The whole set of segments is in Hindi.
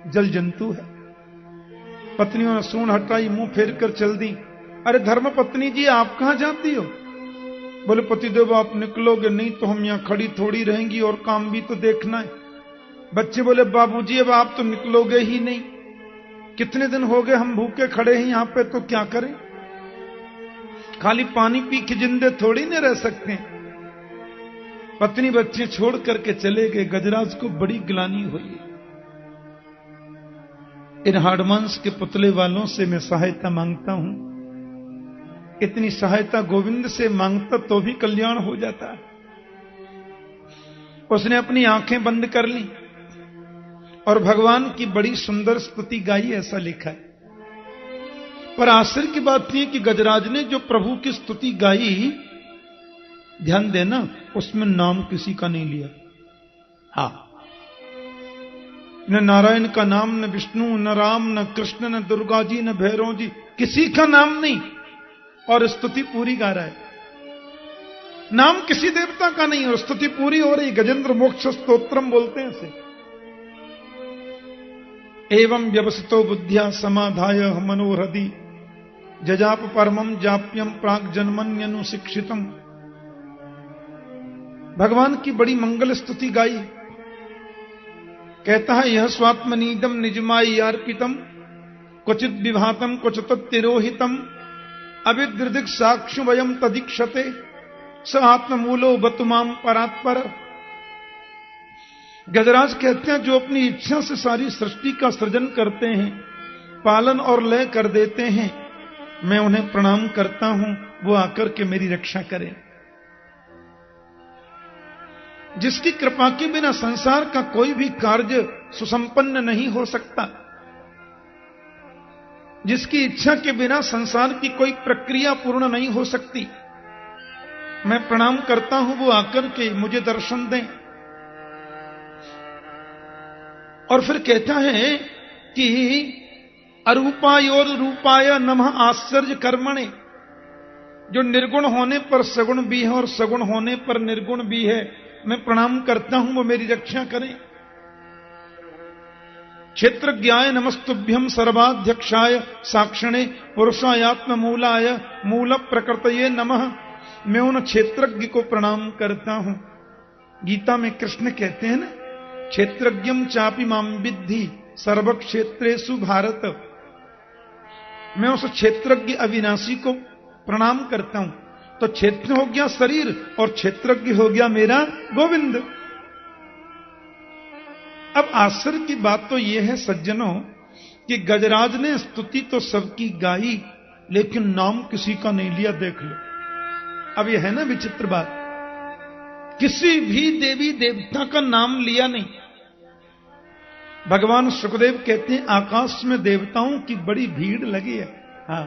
जल जंतु है। पत्नियों ने सूंड हटाई, मुंह फेर कर चल दी। अरे धर्म पत्नी जी, आप कहां जाती हो? बोले पतिदेव आप निकलोगे नहीं तो हम यहां खड़ी थोड़ी रहेंगी, और काम भी तो देखना है। बच्चे बोले बाबूजी अब आप तो निकलोगे ही नहीं, कितने दिन हो गए हम भूखे खड़े हैं यहां पे, तो क्या करें? खाली पानी पी के जिंदे थोड़ी न रह सकते हैं। पत्नी बच्चे छोड़ करके चले गए। गजराज को बड़ी ग्लानि हुई। इन हाड़मांस के पुतले वालों से मैं सहायता मांगता हूं, इतनी सहायता गोविंद से मांगता तो भी कल्याण हो जाता है। उसने अपनी आंखें बंद कर ली और भगवान की बड़ी सुंदर स्तुति गाई, ऐसा लिखा है। पर आश्चर्य की बात यह कि गजराज ने जो प्रभु की स्तुति गाई, ध्यान देना, उसमें नाम किसी का नहीं लिया। हाँ, न नारायण का नाम, न विष्णु, न राम, न कृष्ण, न दुर्गा जी, न भैरव जी, किसी का नाम नहीं, और स्तुति पूरी गा रहा है। नाम किसी देवता का नहीं और स्तुति पूरी हो रही। गजेंद्र मोक्ष स्तोत्रम बोलते हैं इसे। एवं व्यवसितो बुद्धिया समाधाय मनोहृदि जजाप परमम जाप्यम प्राग जन्मन्यनुशिक्षितम। भगवान की बड़ी मंगल स्तुति गाई। कहता है यह स्वात्मनीदम निजमाई अर्पितम क्वचित विभातम क्वचित तिरोहितम अविद्रदिक साक्षु वयम तदीक्षते स आत्ममूलो बतुमाम परात्पर। गजराज कहते हैं जो अपनी इच्छा से सारी सृष्टि का सृजन करते हैं, पालन और लय कर देते हैं, मैं उन्हें प्रणाम करता हूं, वो आकर के मेरी रक्षा करें। जिसकी कृपा के बिना संसार का कोई भी कार्य सुसंपन्न नहीं हो सकता, जिसकी इच्छा के बिना संसार की कोई प्रक्रिया पूर्ण नहीं हो सकती, मैं प्रणाम करता हूं, वो आकर के मुझे दर्शन दें। और फिर कहता है कि अरूपायोर रूपाय नमः आश्चर्य कर्मणे। जो निर्गुण होने पर सगुण भी है और सगुण होने पर निर्गुण भी है, मैं प्रणाम करता हूं, वो मेरी रक्षा करें। क्षेत्रज्ञाय नमस्तुभ्यम सर्वाध्यक्षाय साक्षिणे पुरुषायात्म मूलाय मूल प्रकृतये नमः। मैं उन क्षेत्रज्ञ को प्रणाम करता हूं। गीता में कृष्ण कहते हैं ना, क्षेत्रज्ञम चापि माम विद्धि सर्व क्षेत्रेषु भारत। मैं उस क्षेत्रज्ञ अविनाशी को प्रणाम करता हूं। तो क्षेत्र हो गया शरीर और क्षेत्रज्ञ हो गया मेरा गोविंद। अब आश्चर्य की बात तो यह है सज्जनों कि गजराज ने स्तुति तो सबकी गाई, लेकिन नाम किसी का नहीं लिया। देख लो, अब यह है ना विचित्र बात, किसी भी देवी देवता का नाम लिया नहीं। भगवान सुखदेव कहते हैं आकाश में देवताओं की बड़ी भीड़ लगी है। हाँ,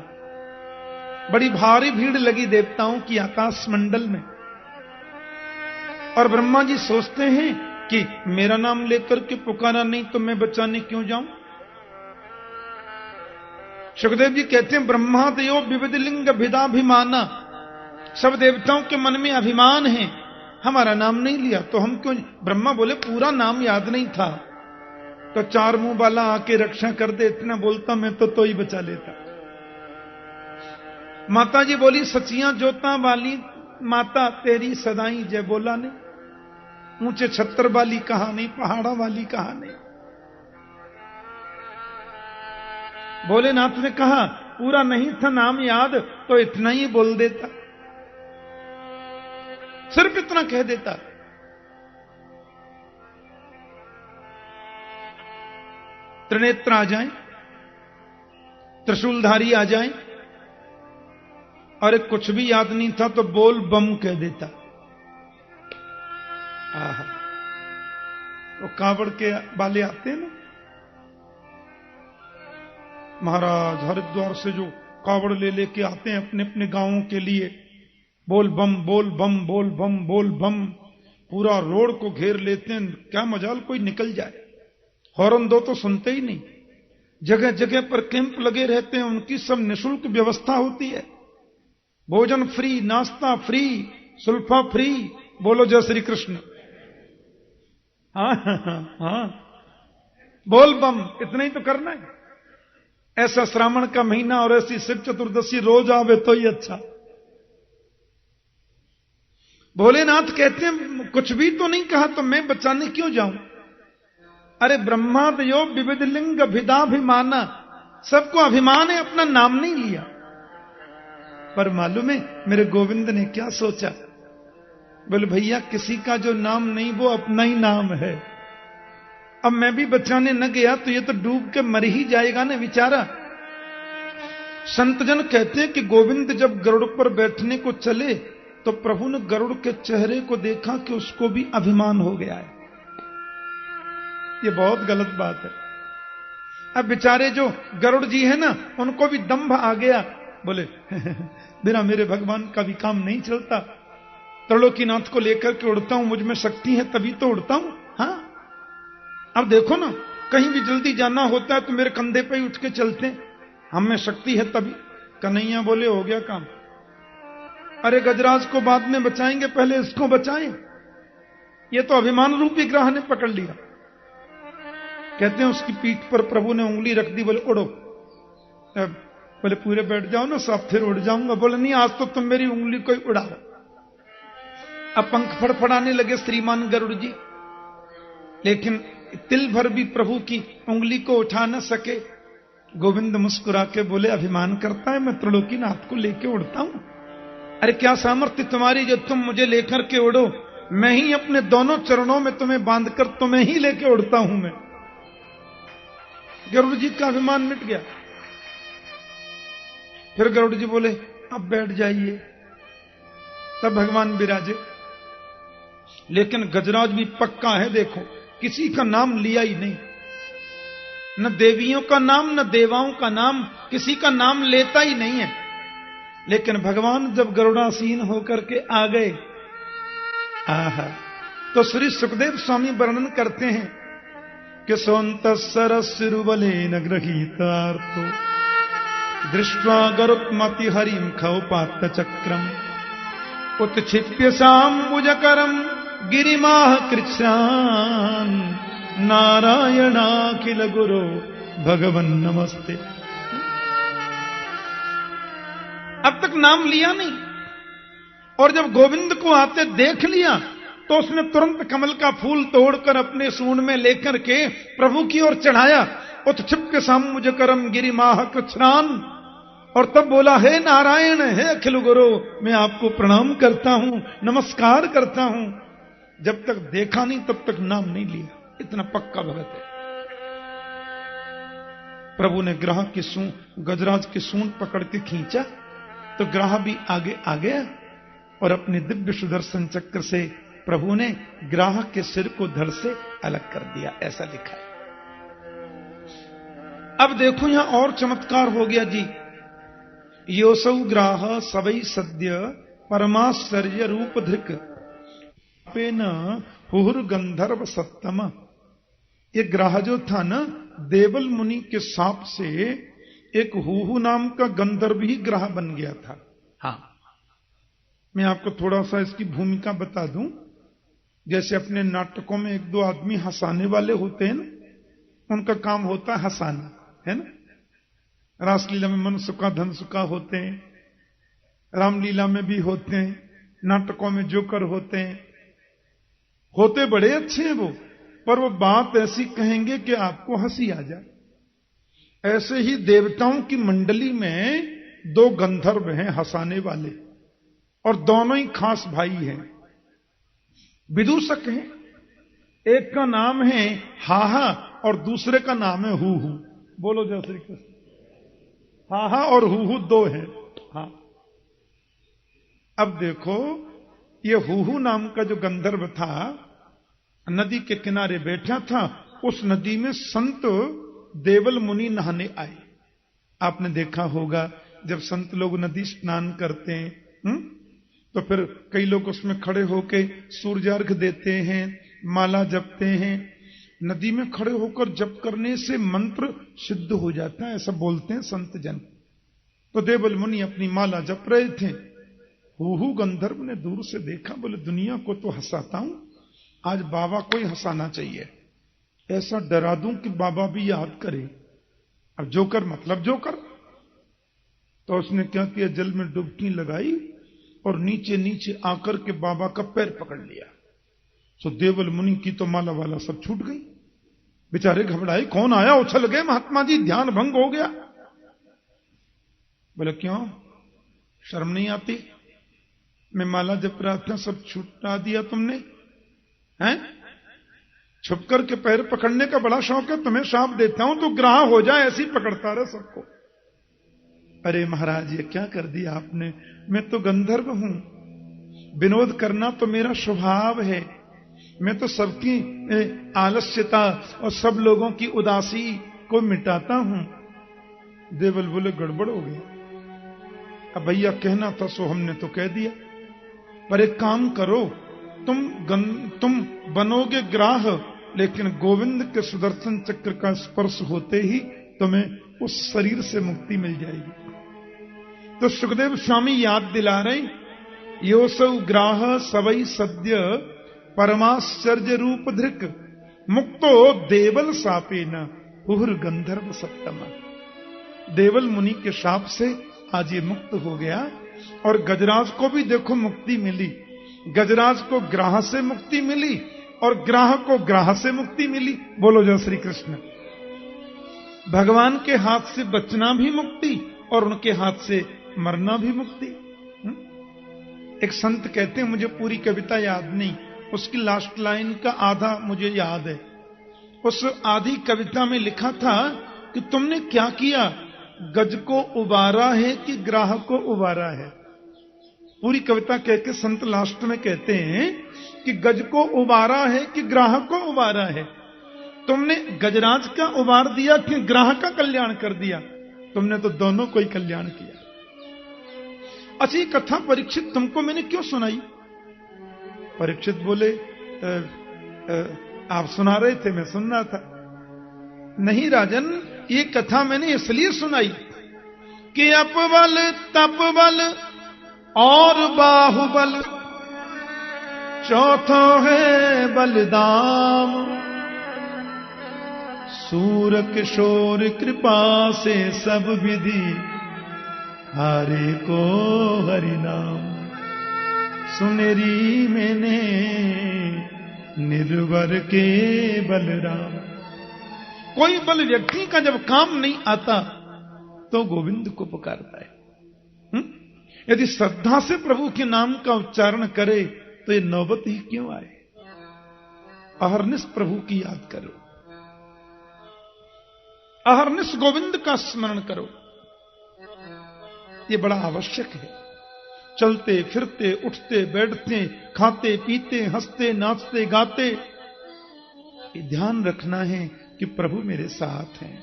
बड़ी भारी भीड़ लगी देवताओं की आकाश मंडल में। और ब्रह्मा जी सोचते हैं कि मेरा नाम लेकर के पुकारा नहीं तो मैं बचाने क्यों जाऊं। सुखदेव जी कहते हैं ब्रह्मा देव विविध लिंग भिदाभिमाना। सब देवताओं के मन में अभिमान है, हमारा नाम नहीं लिया तो हम क्यों। ब्रह्मा बोले पूरा नाम याद नहीं था तो चार मुंह वाला आके रक्षा कर दे, इतना बोलता मैं तो ही बचा लेता। माता जी बोली सचियां जोता वाली माता तेरी सदाई जय बोला नहीं। ऊंचे छत्तर वाली कहा नहीं, पहाड़ा वाली कहा नहीं। भोलेनाथ ने कहा पूरा नहीं था नाम याद तो इतना ही बोल देता, सिर्फ इतना कह देता। त्रिनेत्र आ जाएं, त्रिशूलधारी आ जाएं, और कुछ भी याद नहीं था तो बोल बम कह देता। आहा, वो कावड़ के वाले आते हैं ना महाराज, हरिद्वार से जो कावड़ ले लेके आते हैं अपने अपने गांवों के लिए, बोल बम बोल बम बोल बम बोल बम, पूरा रोड को घेर लेते हैं। क्या मजाल कोई निकल जाए। हॉर्न दो तो सुनते ही नहीं। जगह जगह पर कैंप लगे रहते हैं, उनकी सब निःशुल्क व्यवस्था होती है। भोजन फ्री, नाश्ता फ्री, सुल्फा फ्री। बोलो जय श्री कृष्ण। हाँ हाँ हाँ, बोल बम, इतना ही तो करना है। ऐसा श्रावण का महीना और ऐसी शिव चतुर्दशी रोज आवे तो ही अच्छा। भोलेनाथ कहते हैं कुछ भी तो नहीं कहा तो मैं बचाने क्यों जाऊं? अरे ब्रह्मादयो विविध लिंग भिदाभिमाना, सबको अभिमान है, अपना नाम नहीं लिया। पर मालूम है मेरे गोविंद ने क्या सोचा? बोले भैया किसी का जो नाम नहीं वो अपना ही नाम है। अब मैं भी बचाने न गया तो ये तो डूब के मर ही जाएगा ना बेचारा। संतजन कहते हैं कि गोविंद जब गरुड़ पर बैठने को चले तो प्रभु ने गरुड़ के चेहरे को देखा कि उसको भी अभिमान हो गया है। ये बहुत गलत बात है। अब बेचारे जो गरुड़ जी है ना, उनको भी दंभ आ गया। बोले बिना मेरे भगवान का भी काम नहीं चलता। त्रिलोकीनाथ को लेकर के उड़ता हूं, मुझ में शक्ति है तभी तो उड़ता हूं। हाँ, अब देखो ना, कहीं भी जल्दी जाना होता है तो मेरे कंधे पे ही उठ के चलते हैं, हम में शक्ति है तभी। कन्हैया बोले हो गया काम। अरे गजराज को बाद में बचाएंगे, पहले इसको बचाएं। ये तो अभिमान रूपी ग्रह ने पकड़ लिया। कहते हैं उसकी पीठ पर प्रभु ने उंगली रख दी, बोले उड़ो। बोले पूरे बैठ जाओ ना, सब फिर उड़ जाऊंगा। बोले नहीं, आज तो तुम मेरी उंगली को ही उड़ाओ। अब पंख फड़फड़ाने लगे श्रीमान गरुड़ जी, लेकिन तिल भर भी प्रभु की उंगली को उठा न सके। गोविंद मुस्कुरा के बोले अभिमान करता है, मैं त्रिलोकीनाथ को लेके उड़ता हूं। अरे क्या सामर्थ्य तुम्हारी जो तुम मुझे लेकर के उड़ो? मैं ही अपने दोनों चरणों में तुम्हें बांधकर तुम्हें ही लेके उड़ता हूं मैं। गरुड़ जी का अभिमान मिट गया। फिर गरुड़ जी बोले अब बैठ जाइए। तब भगवान विराजे। लेकिन गजराज भी पक्का है, देखो किसी का नाम लिया ही नहीं, न देवियों का नाम न देवाओं का नाम, किसी का नाम लेता ही नहीं है। लेकिन भगवान जब गरुड़ासीन होकर के आ गए, आहा, तो श्री सुखदेव स्वामी वर्णन करते हैं कि सोंत सरसिरुबले न गृहीतार्तो दृष्ट्वा गरुत्मति हरिम खौपात चक्रम उत्क्षिप्य साम्बुजकरम गिरिमाह कृच्छ्रान नारायणाखिल गुरो भगवन नमस्ते। अब तक नाम लिया नहीं, और जब गोविंद को आते देख लिया तो उसने तुरंत कमल का फूल तोड़कर अपने सूंड में लेकर के प्रभु की ओर चढ़ाया। उत्क्षिप्य साम्बुजकरम गिरिमाह कृच्छ्रान, और तब बोला हे नारायण, हे अखिल गुरु, मैं आपको प्रणाम करता हूं, नमस्कार करता हूं। जब तक देखा नहीं तब तक नाम नहीं लिया, इतना पक्का भगत है। प्रभु ने ग्राह की सूंड, गजराज की सूंड पकड़ के खींचा तो ग्राह भी आगे आ गया, और अपने दिव्य सुदर्शन चक्र से प्रभु ने ग्राह के सिर को धड़ से अलग कर दिया, ऐसा लिखा है। अब देखो यहां और चमत्कार हो गया जी। योसौ ग्राह सवै सद्य परमाश्चर्य रूप धृक पेन हुहुर गंधर्व सत्तम। ये ग्राह जो था ना, देवल मुनि के साप से एक हुहु नाम का गंधर्व ही ग्राह बन गया था। हाँ, मैं आपको थोड़ा सा इसकी भूमिका बता दूं। जैसे अपने नाटकों में एक दो आदमी हंसाने वाले होते हैं ना, उनका काम होता है हंसाना, है ना। रासलीला में मनसुखा धनसुखा होते हैं, रामलीला में भी होते हैं, नाटकों में जोकर होते हैं, होते बड़े अच्छे हैं वो, पर वो बात ऐसी कहेंगे कि आपको हंसी आ जाए। ऐसे ही देवताओं की मंडली में दो गंधर्व हैं हंसाने वाले, और दोनों ही खास भाई हैं, विदूषक हैं। एक का नाम है हाहा और दूसरे का नाम है हूहू। बोलो जय श्री कृष्ण। हाहा और हूहू दो हैं। हाँ, अब देखो ये हूहू नाम का जो गंधर्व था, नदी के किनारे बैठा था। उस नदी में संत देवल मुनि नहाने आए। आपने देखा होगा जब संत लोग नदी स्नान करते हैं, तो फिर कई लोग उसमें खड़े होके सूर्यार्घ देते हैं, माला जपते हैं। नदी में खड़े होकर जप करने से मंत्र सिद्ध हो जाता है, ऐसा बोलते हैं संत जन। तो देवल मुनि अपनी माला जप रहे थे। हूहू गंधर्व ने दूर से देखा, बोले दुनिया को तो हंसाता हूं, आज बाबा को ही हंसाना चाहिए। ऐसा डरा दूं कि बाबा भी याद करे। अब जोकर मतलब जोकर। तो उसने क्या किया, जल में डुबकी लगाई और नीचे नीचे आकर के बाबा का पैर पकड़ लिया। सो देवल मुनि की तो माला वाला सब छूट गई। बेचारे घबराए, कौन आया, उछल गए, महात्मा जी ध्यान भंग हो गया। बोले क्यों, शर्म नहीं आती? मैं माला जप रहा था, सब छुटा दिया तुमने, हैं? छुप करके पैर पकड़ने का बड़ा शौक है तुम्हें, शाप देता हूं तो ग्राह हो जाए, ऐसी पकड़ता रहे सबको। अरे महाराज ये क्या कर दिया आपने, मैं तो गंधर्व हूं, विनोद करना तो मेरा स्वभाव है, मैं तो सबकी आलस्यता और सब लोगों की उदासी को मिटाता हूं। देवल बोले गड़बड़ हो गई, अब भैया कहना था सो हमने तो कह दिया, पर एक काम करो, तुम बनोगे ग्राह, लेकिन गोविंद के सुदर्शन चक्र का स्पर्श होते ही तुम्हें उस शरीर से मुक्ति मिल जाएगी। तो सुखदेव स्वामी याद दिला रहे, योसौ ग्राह सवई सद्य परमाश्चर्य रूप धृक, मुक्तो देवल सापे न हुर गंधर्व सप्तम। देवल मुनि के शाप से आज ये मुक्त हो गया। और गजराज को भी देखो मुक्ति मिली, गजराज को ग्राह से मुक्ति मिली और ग्राह को ग्राह से मुक्ति मिली। बोलो जय श्री कृष्ण। भगवान के हाथ से बचना भी मुक्ति और उनके हाथ से मरना भी मुक्ति। एक संत कहते हैं, मुझे पूरी कविता याद नहीं, उसकी लास्ट लाइन का आधा मुझे याद है। उस आधी कविता में लिखा था कि तुमने क्या किया, गज को उबारा है कि ग्राह को उबारा है। पूरी कविता कह के संत लास्ट में कहते हैं कि गज को उबारा है कि ग्राह को उबारा है। तुमने गजराज का उबार दिया कि ग्राह का कल्याण कर दिया? तुमने तो दोनों को ही कल्याण किया। अच्छी कथा परीक्षित तुमको मैंने क्यों सुनाई? परीक्षित बोले आप सुना रहे थे, मैं सुन रहा था। नहीं राजन, ये कथा मैंने इसलिए सुनाई कि अपबल तपबल और बाहुबल, चौथो है बलदाम, सूर किशोर कृपा से सब विधि, हारे को हरि नाम। सुनेरी मैंने निर्वर के बलराम। कोई बल व्यक्ति का जब काम नहीं आता तो गोविंद को पुकारता है। यदि श्रद्धा से प्रभु के नाम का उच्चारण करे तो ये नौबत ही क्यों आए? अहरनिश प्रभु की याद करो, अहरनिश गोविंद का स्मरण करो, ये बड़ा आवश्यक है। चलते फिरते उठते बैठते खाते पीते हंसते नाचते गाते ये ध्यान रखना है कि प्रभु मेरे साथ हैं।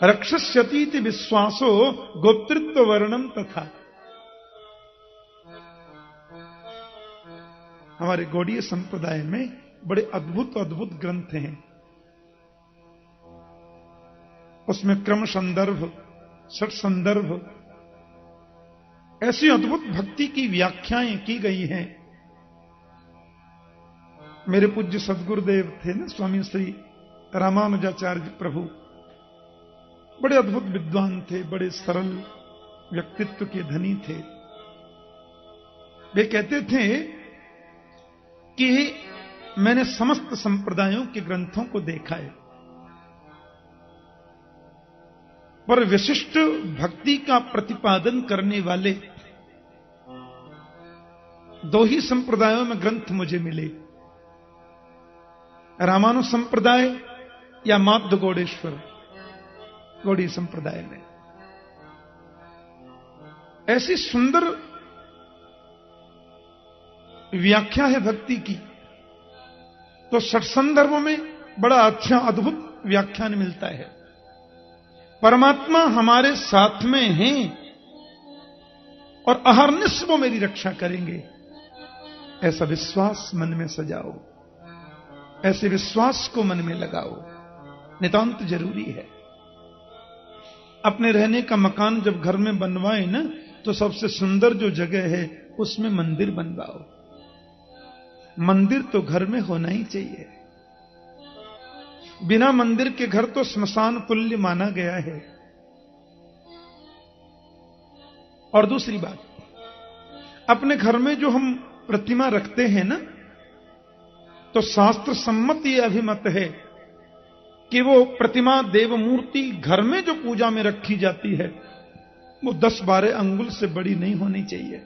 रक्षस्यतीति विश्वासो गोप्तृत्व वर्णम तथा। हमारे गौड़ीय संप्रदाय में बड़े अद्भुत अद्भुत ग्रंथ हैं। उसमें क्रम संदर्भ, षट संदर्भ, ऐसी अद्भुत भक्ति की व्याख्याएं की गई हैं। मेरे पूज्य सद्गुरुदेव थे ना, स्वामी श्री रामानुजाचार्य प्रभु, बड़े अद्भुत विद्वान थे, बड़े सरल व्यक्तित्व के धनी थे। वे कहते थे कि मैंने समस्त संप्रदायों के ग्रंथों को देखा है, पर विशिष्ट भक्ति का प्रतिपादन करने वाले दो ही संप्रदायों में ग्रंथ मुझे मिले, रामानु संप्रदाय या माध्य गौड़ेश्वर गौड़ी संप्रदाय में। ऐसी सुंदर व्याख्या है भक्ति की, तो षट संदर्भ में बड़ा अच्छा अद्भुत व्याख्यान मिलता है। परमात्मा हमारे साथ में हैं और अहरनिश वो मेरी रक्षा करेंगे, ऐसा विश्वास मन में सजाओ, ऐसे विश्वास को मन में लगाओ, नितांत जरूरी है। अपने रहने का मकान जब घर में बनवाए ना, तो सबसे सुंदर जो जगह है उसमें मंदिर बनवाओ। मंदिर तो घर में होना ही चाहिए। बिना मंदिर के घर तो स्मशान तुल्य माना गया है। और दूसरी बात, अपने घर में जो हम प्रतिमा रखते हैं ना, तो शास्त्र सम्मत यह अभिमत है कि वो प्रतिमा देव मूर्ति घर में जो पूजा में रखी जाती है वो 10-12 अंगुल से बड़ी नहीं होनी चाहिए।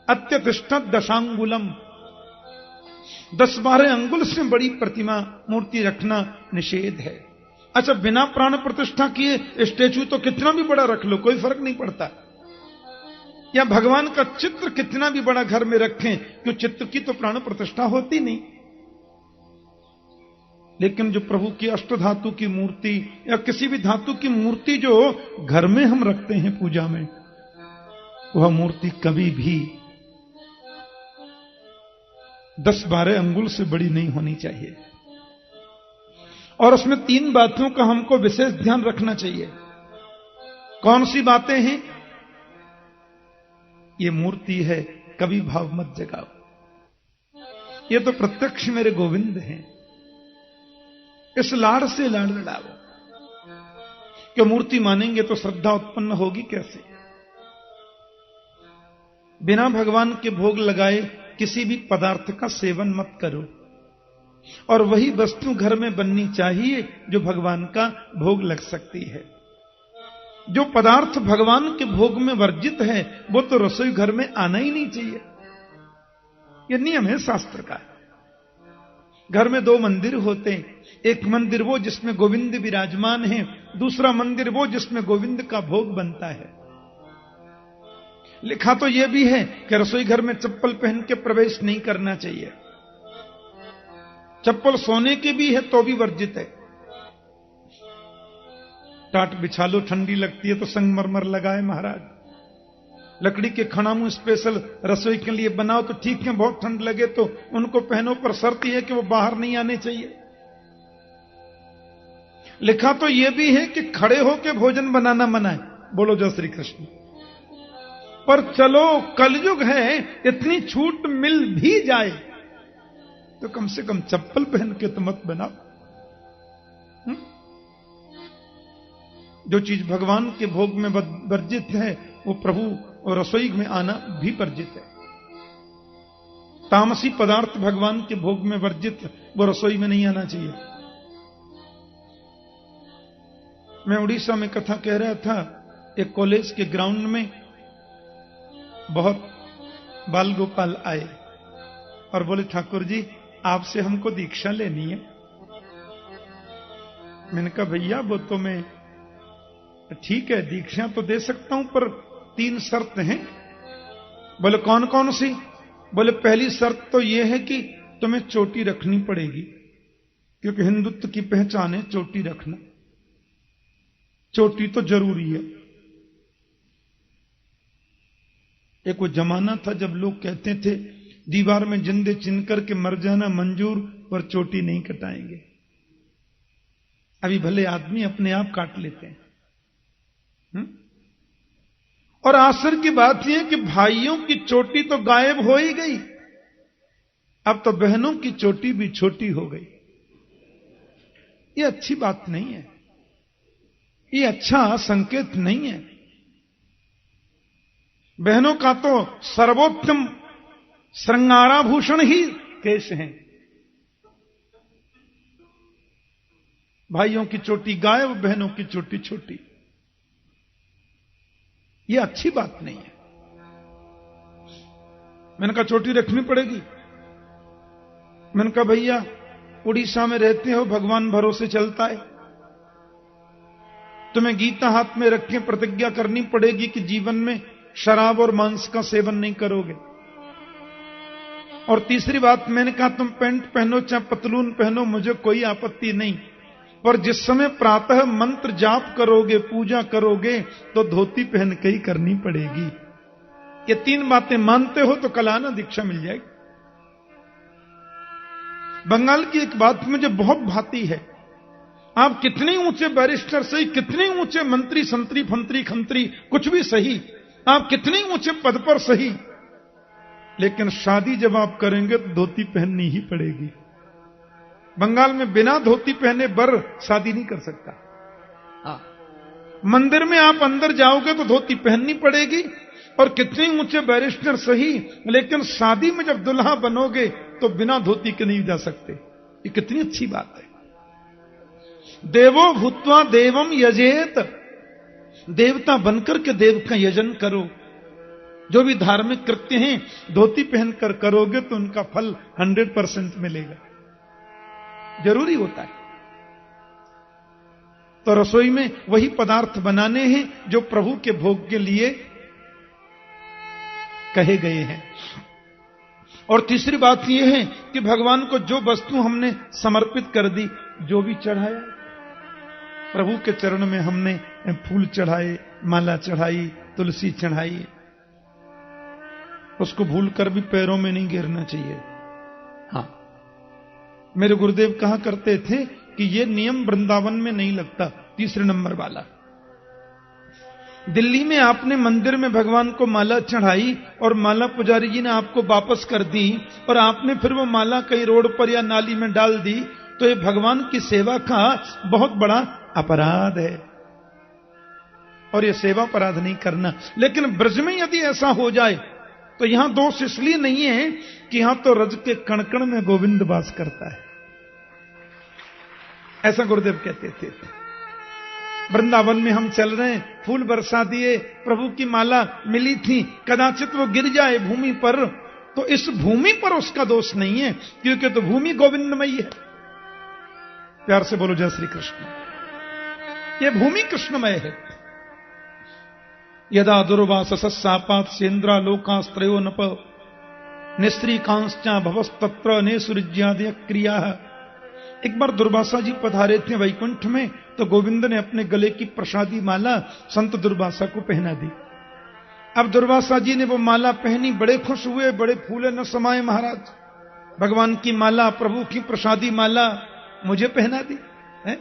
अत्यतिष्ठत दशांगुलम, 10-12 अंगुल से बड़ी प्रतिमा मूर्ति रखना निषेध है। अच्छा, बिना प्राण प्रतिष्ठा किए स्टैचू तो कितना भी बड़ा रख लो, कोई फर्क नहीं पड़ता। या भगवान का चित्र कितना भी बड़ा घर में रखें, क्यों चित्र की तो प्राण प्रतिष्ठा होती नहीं। लेकिन जो प्रभु की अष्टधातु की मूर्ति या किसी भी धातु की मूर्ति जो घर में हम रखते हैं पूजा में, वह मूर्ति कभी भी 10-12 अंगुल से बड़ी नहीं होनी चाहिए। और उसमें 3 बातों का हमको विशेष ध्यान रखना चाहिए। कौन सी बातें हैं? ये मूर्ति है, कभी भाव मत जगाओ। ये तो प्रत्यक्ष मेरे गोविंद हैं, इस लाड़ से लाड़ लड़ाओ। क्यों मूर्ति मानेंगे तो श्रद्धा उत्पन्न होगी कैसे? बिना भगवान के भोग लगाए किसी भी पदार्थ का सेवन मत करो। और वही वस्तु घर में बननी चाहिए जो भगवान का भोग लग सकती है। जो पदार्थ भगवान के भोग में वर्जित है वो तो रसोई घर में आना ही नहीं चाहिए। यह नियम है शास्त्र का। घर में 2 मंदिर होते हैं, एक मंदिर वो जिसमें गोविंद विराजमान है, दूसरा मंदिर वो जिसमें गोविंद का भोग बनता है। लिखा तो यह भी है कि रसोई घर में चप्पल पहन के प्रवेश नहीं करना चाहिए। चप्पल सोने की भी है तो भी वर्जित है। टाट बिछा लो, ठंडी लगती है तो संगमरमर लगाए महाराज। लकड़ी के खणामू स्पेशल रसोई के लिए बनाओ तो ठीक है, बहुत ठंड लगे तो उनको पहनो, पर शर्त यह है कि वो बाहर नहीं आने चाहिए। लिखा तो यह भी है कि खड़े होकर भोजन बनाना मना है। बोलो जय श्री कृष्ण। पर चलो कलयुग है, इतनी छूट मिल भी जाए तो कम से कम चप्पल पहन के तो मत बनाओ। जो चीज भगवान के भोग में वर्जित है वो प्रभु और रसोई में आना भी वर्जित है। तामसी पदार्थ भगवान के भोग में वर्जित, वो रसोई में नहीं आना चाहिए। मैं उड़ीसा में कथा कह रहा था, एक कॉलेज के ग्राउंड में बहुत बाल गोपाल आए और बोले, ठाकुर जी आपसे हमको दीक्षा लेनी है। मैंने कहा भैया वो तो मैं ठीक है दीक्षा तो दे सकता हूं, पर 3 शर्त हैं। बोले कौन कौन सी? बोले पहली शर्त तो यह है कि तुम्हें चोटी रखनी पड़ेगी, क्योंकि हिंदुत्व की पहचान है चोटी रखना। चोटी तो जरूरी है। एक वो जमाना था जब लोग कहते थे दीवार में जिंदे चिन करके मर जाना मंजूर, पर चोटी नहीं कटाएंगे। अभी भले आदमी अपने आप काट लेते हैं। और आश्चर्य की बात यह है कि भाइयों की चोटी तो गायब हो ही गई, अब तो बहनों की चोटी भी छोटी हो गई। ये अच्छी बात नहीं है, ये अच्छा संकेत नहीं है। बहनों का तो सर्वोत्तम श्रृंगाराभूषण ही केश हैं। भाइयों की चोटी गायब, बहनों की चोटी छोटी। यह अच्छी बात नहीं है। मैंने कहा चोटी रखनी पड़ेगी। मैंने कहा भैया उड़ीसा में रहते हो, भगवान भरोसे चलता है, तुम्हें गीता हाथ में रख के प्रतिज्ञा करनी पड़ेगी कि जीवन में शराब और मांस का सेवन नहीं करोगे। और तीसरी बात मैंने कहा तुम पैंट पहनो चाहे पतलून पहनो, मुझे कोई आपत्ति नहीं, पर जिस समय प्रातः मंत्र जाप करोगे, पूजा करोगे, तो धोती पहन के ही करनी पड़ेगी। ये 3 बातें मानते हो तो कल आना, दीक्षा मिल जाएगी। बंगाल की एक बात मुझे बहुत भाती है। आप कितने ऊंचे बैरिस्टर सही, कितने ऊंचे मंत्री संतरी फंतरी खंतरी कुछ भी सही, आप कितने ऊंचे पद पर सही, लेकिन शादी जब आप करेंगे तो धोती पहननी ही पड़ेगी। बंगाल में बिना धोती पहने बर शादी नहीं कर सकता। हाँ, मंदिर में आप अंदर जाओगे तो धोती पहननी पड़ेगी, और कितने ऊंचे बैरिस्टर सही, लेकिन शादी में जब दुल्हा बनोगे तो बिना धोती के नहीं जा सकते। ये कितनी अच्छी बात है। देवो भूत्वा देवम यजेत, देवता बनकर के देव का यजन करो। जो भी धार्मिक कृत्य हैं धोती पहनकर करोगे तो उनका फल 100% मिलेगा, जरूरी होता है। तो रसोई में वही पदार्थ बनाने हैं जो प्रभु के भोग के लिए कहे गए हैं। और तीसरी बात यह है कि भगवान को जो वस्तु हमने समर्पित कर दी, जो भी चढ़ाया, प्रभु के चरण में हमने फूल चढ़ाए, माला चढ़ाई, तुलसी चढ़ाई, उसको भूलकर भी पैरों में नहीं गिरना चाहिए। हाँ, मेरे गुरुदेव कहा करते थे कि यह नियम वृंदावन में नहीं लगता। तीसरे नंबर वाला, दिल्ली में आपने मंदिर में भगवान को माला चढ़ाई और माला पुजारी जी ने आपको वापस कर दी, और आपने फिर वो माला कहीं रोड पर या नाली में डाल दी, तो ये भगवान की सेवा का बहुत बड़ा अपराध है, और ये सेवा अपराध नहीं करना। लेकिन ब्रज में यदि ऐसा हो जाए तो यहां दोष इसलिए नहीं है कि यहां तो रज के कणकण में गोविंद वास करता है, ऐसा गुरुदेव कहते थे। वृंदावन में हम चल रहे हैं, फूल बरसा दिए, प्रभु की माला मिली थी, कदाचित वो गिर जाए भूमि पर, तो इस भूमि पर उसका दोष नहीं है, क्योंकि तो भूमि गोविंदमयी है। प्यार से बोलो जय श्री कृष्ण। ये भूमि कृष्णमय है। यदा दुर्वास सस्सापात सेन्द्रा लोकास्त्रयो नप निस्त्री कांश्चा भवस्तत्र नेसुरिज्यादय क्रिया। एक बार दुर्वासा जी पधारे थे वैकुंठ में, तो गोविंद ने अपने गले की प्रसादी माला संत दुर्वासा को पहना दी। अब दुर्वासा जी ने वो माला पहनी, बड़े खुश हुए, बड़े फूले न समाये महाराज, भगवान की माला, प्रभु की प्रसादी माला मुझे पहना दी है।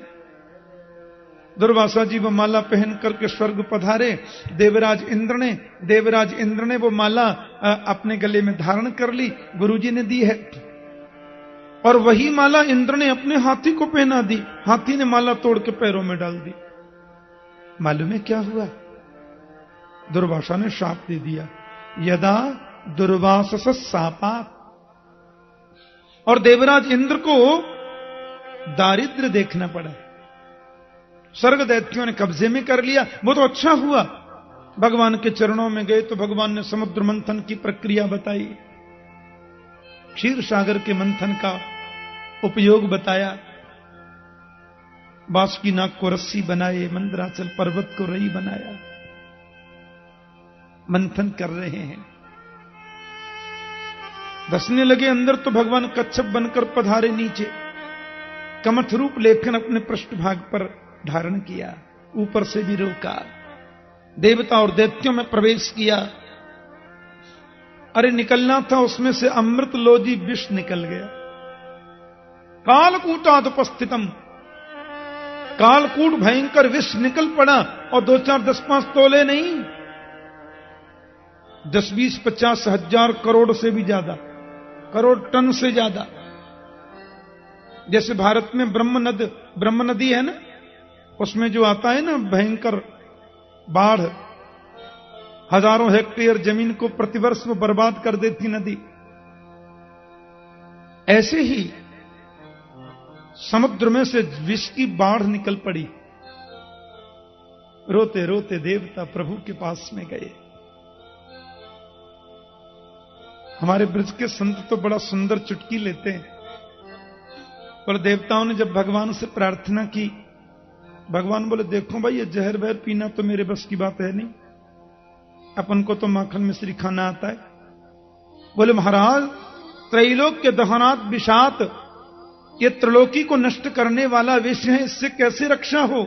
दुर्वासा जी वो माला पहन करके स्वर्ग पधारे। देवराज इंद्र ने वो माला अपने गले में धारण कर ली, गुरुजी ने दी है। और वही माला इंद्र ने अपने हाथी को पहना दी, हाथी ने माला तोड़ के पैरों में डाल दी। मालूम है क्या हुआ? दुर्वासा ने शाप दे दिया, यदा दुर्वासस सापात। और देवराज इंद्र को दारिद्र्य देखना पड़ा, स्वर्ग दैत्यों ने कब्जे में कर लिया। वो तो अच्छा हुआ, भगवान के चरणों में गए तो भगवान ने समुद्र मंथन की प्रक्रिया बताई, क्षीर सागर के मंथन का उपयोग बताया, बांसुकी नाग को रस्सी बनाए, मंदराचल पर्वत को रई बनाया, मंथन कर रहे हैं। धसने लगे अंदर तो भगवान कच्छप बनकर पधारे नीचे, कमठ रूप लेखन अपने पृष्ठभाग पर धारण किया, ऊपर से भी रोका, देवता और दैत्यों में प्रवेश किया। अरे निकलना था, उसमें से अमृत लोधी विष निकल गया। कालकूटाद उपस्थितम, कालकूट भयंकर विष निकल पड़ा, और 2, 4, 10, 5 तोले नहीं, 10, 20, 50 हजार करोड़ से भी ज्यादा, करोड़ टन से ज्यादा। जैसे भारत में ब्रह्म नदी है ना, उसमें जो आता है ना भयंकर बाढ़, हजारों हेक्टेयर जमीन को प्रतिवर्ष वो बर्बाद कर देती नदी, ऐसे ही समुद्र में से विष की बाढ़ निकल पड़ी। रोते रोते देवता प्रभु के पास में गए। हमारे ब्रज के संत तो बड़ा सुंदर चुटकी लेते हैं, पर देवताओं ने जब भगवान से प्रार्थना की, भगवान बोले देखो भाई, ये जहर वहर पीना तो मेरे बस की बात है नहीं, अपन को तो माखन मिश्री खाना आता है। बोले महाराज, त्रैलोक्य दहनात विषात, ये त्रिलोकी को नष्ट करने वाला विष है, इससे कैसे रक्षा हो?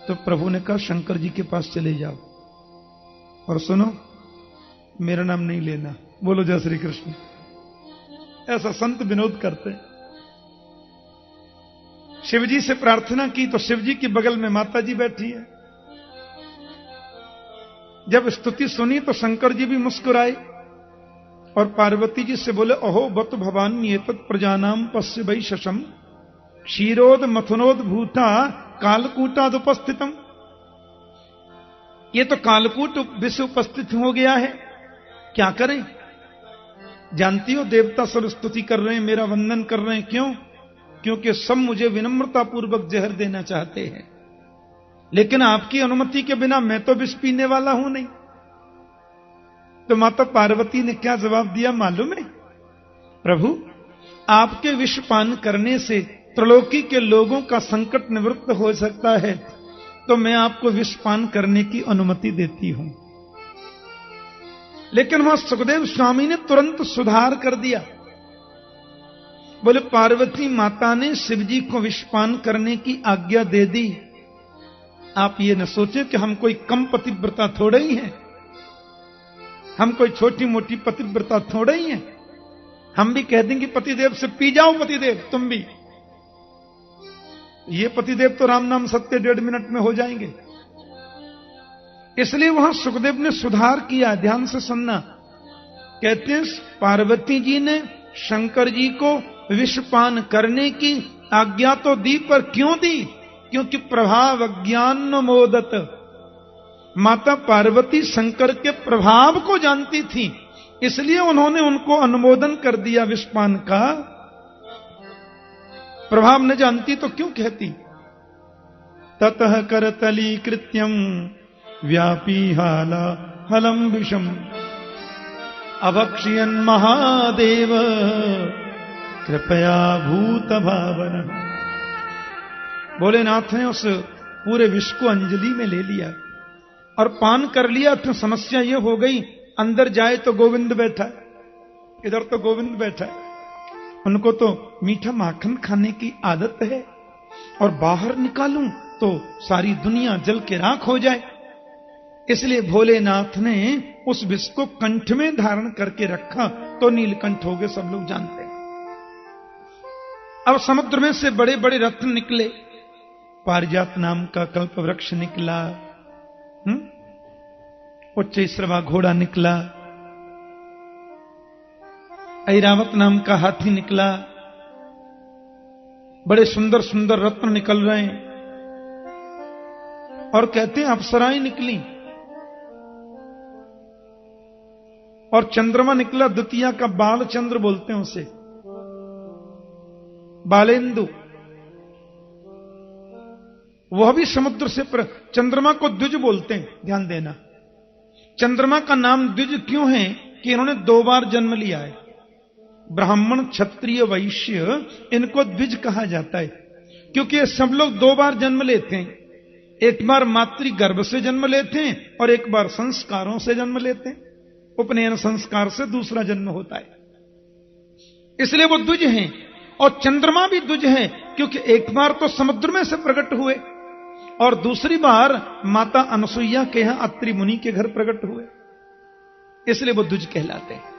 तो प्रभु ने कहा शंकर जी के पास चले जाओ, और सुनो, मेरा नाम नहीं लेना। बोलो जय श्री कृष्ण। ऐसा संत विनोद करते। शिवजी से प्रार्थना की तो शिवजी के बगल में माता जी बैठी है। जब स्तुति सुनी तो शंकर जी भी मुस्कुराए, और पार्वती जी से बोले, अहो बत भवानी एतत् प्रजानाम पश्य वै शशम क्षीरोद मथनोद भूता कालकूटाद उपस्थितम। ये तो कालकूट विश्व उपस्थित हो गया है, क्या करें? जानती हो देवता सब स्तुति कर रहे हैं, मेरा वंदन कर रहे हैं। क्यों? क्योंकि सब मुझे विनम्रता पूर्वक जहर देना चाहते हैं, लेकिन आपकी अनुमति के बिना मैं तो विष पीने वाला हूं नहीं। तो माता पार्वती ने क्या जवाब दिया मालूम है? प्रभु, आपके विष पान करने से त्रिलोकी के लोगों का संकट निवृत्त हो सकता है, तो मैं आपको विष पान करने की अनुमति देती हूं। लेकिन वहां सुखदेव स्वामी ने तुरंत सुधार कर दिया। बोले, पार्वती माता ने शिवजी को विष पान करने की आज्ञा दे दी। आप ये न सोचें कि हम कोई कम पतिव्रता थोड़े ही हैं, हम कोई छोटी मोटी पतिव्रता थोड़े ही हैं। हम भी कह देंगे पतिदेव से, पी जाओ पतिदेव तुम भी। ये पतिदेव तो राम नाम सत्य 1.5 मिनट में हो जाएंगे। इसलिए वहां सुखदेव ने सुधार किया, ध्यान से सुनना। कहते हैं पार्वती जी ने शंकर जी को विषपान करने की आज्ञा तो दी, पर क्यों दी? क्योंकि प्रभाव अज्ञान मोदत। माता पार्वती शंकर के प्रभाव को जानती थी, इसलिए उन्होंने उनको अनुमोदन कर दिया विषपान का। प्रभाव न जानती तो क्यों कहती? ततः करतली कृत्यम व्यापी हाला हलम विषम अभक्षयन् महादेव कृपया भूत भावन। भोलेनाथ ने उस पूरे विष को अंजलि में ले लिया और पान कर लिया। तो समस्या यह हो गई, अंदर जाए तो गोविंद बैठा, इधर तो गोविंद बैठा। उनको तो मीठा माखन खाने की आदत है, और बाहर निकालूं तो सारी दुनिया जल के राख हो जाए। इसलिए भोलेनाथ ने उस विष को कंठ में धारण करके रखा, तो नीलकंठ हो गए, सब लोग जानते हैं। अब समुद्र में से बड़े बड़े रत्न निकले, पारिजात नाम का कल्प वृक्ष निकला, उच्चैश्रवा घोड़ा निकला, ऐरावत नाम का हाथी निकला, बड़े सुंदर सुंदर रत्न निकल रहे हैं। और कहते हैं अप्सराएं निकली, और चंद्रमा निकला, द्वितीया का बाल चंद्र बोलते हैं उसे, बालेंदु। वह भी समुद्र से चंद्रमा को द्विज बोलते हैं, ध्यान देना। चंद्रमा का नाम द्विज क्यों है? कि इन्होंने 2 बार जन्म लिया है। ब्राह्मण, क्षत्रिय, वैश्य, इनको द्विज कहा जाता है, क्योंकि ये सब लोग 2 बार जन्म लेते हैं। एक बार मातृ गर्भ से जन्म लेते हैं, और एक बार संस्कारों से जन्म लेते हैं। उपनयन संस्कार से दूसरा जन्म होता है, इसलिए वो द्विज हैं। और चंद्रमा भी द्विज है, क्योंकि एक बार तो समुद्र में से प्रकट हुए, और दूसरी बार माता अनसुईया के यहां अत्रि मुनि के घर प्रकट हुए, इसलिए वो द्विज कहलाते हैं।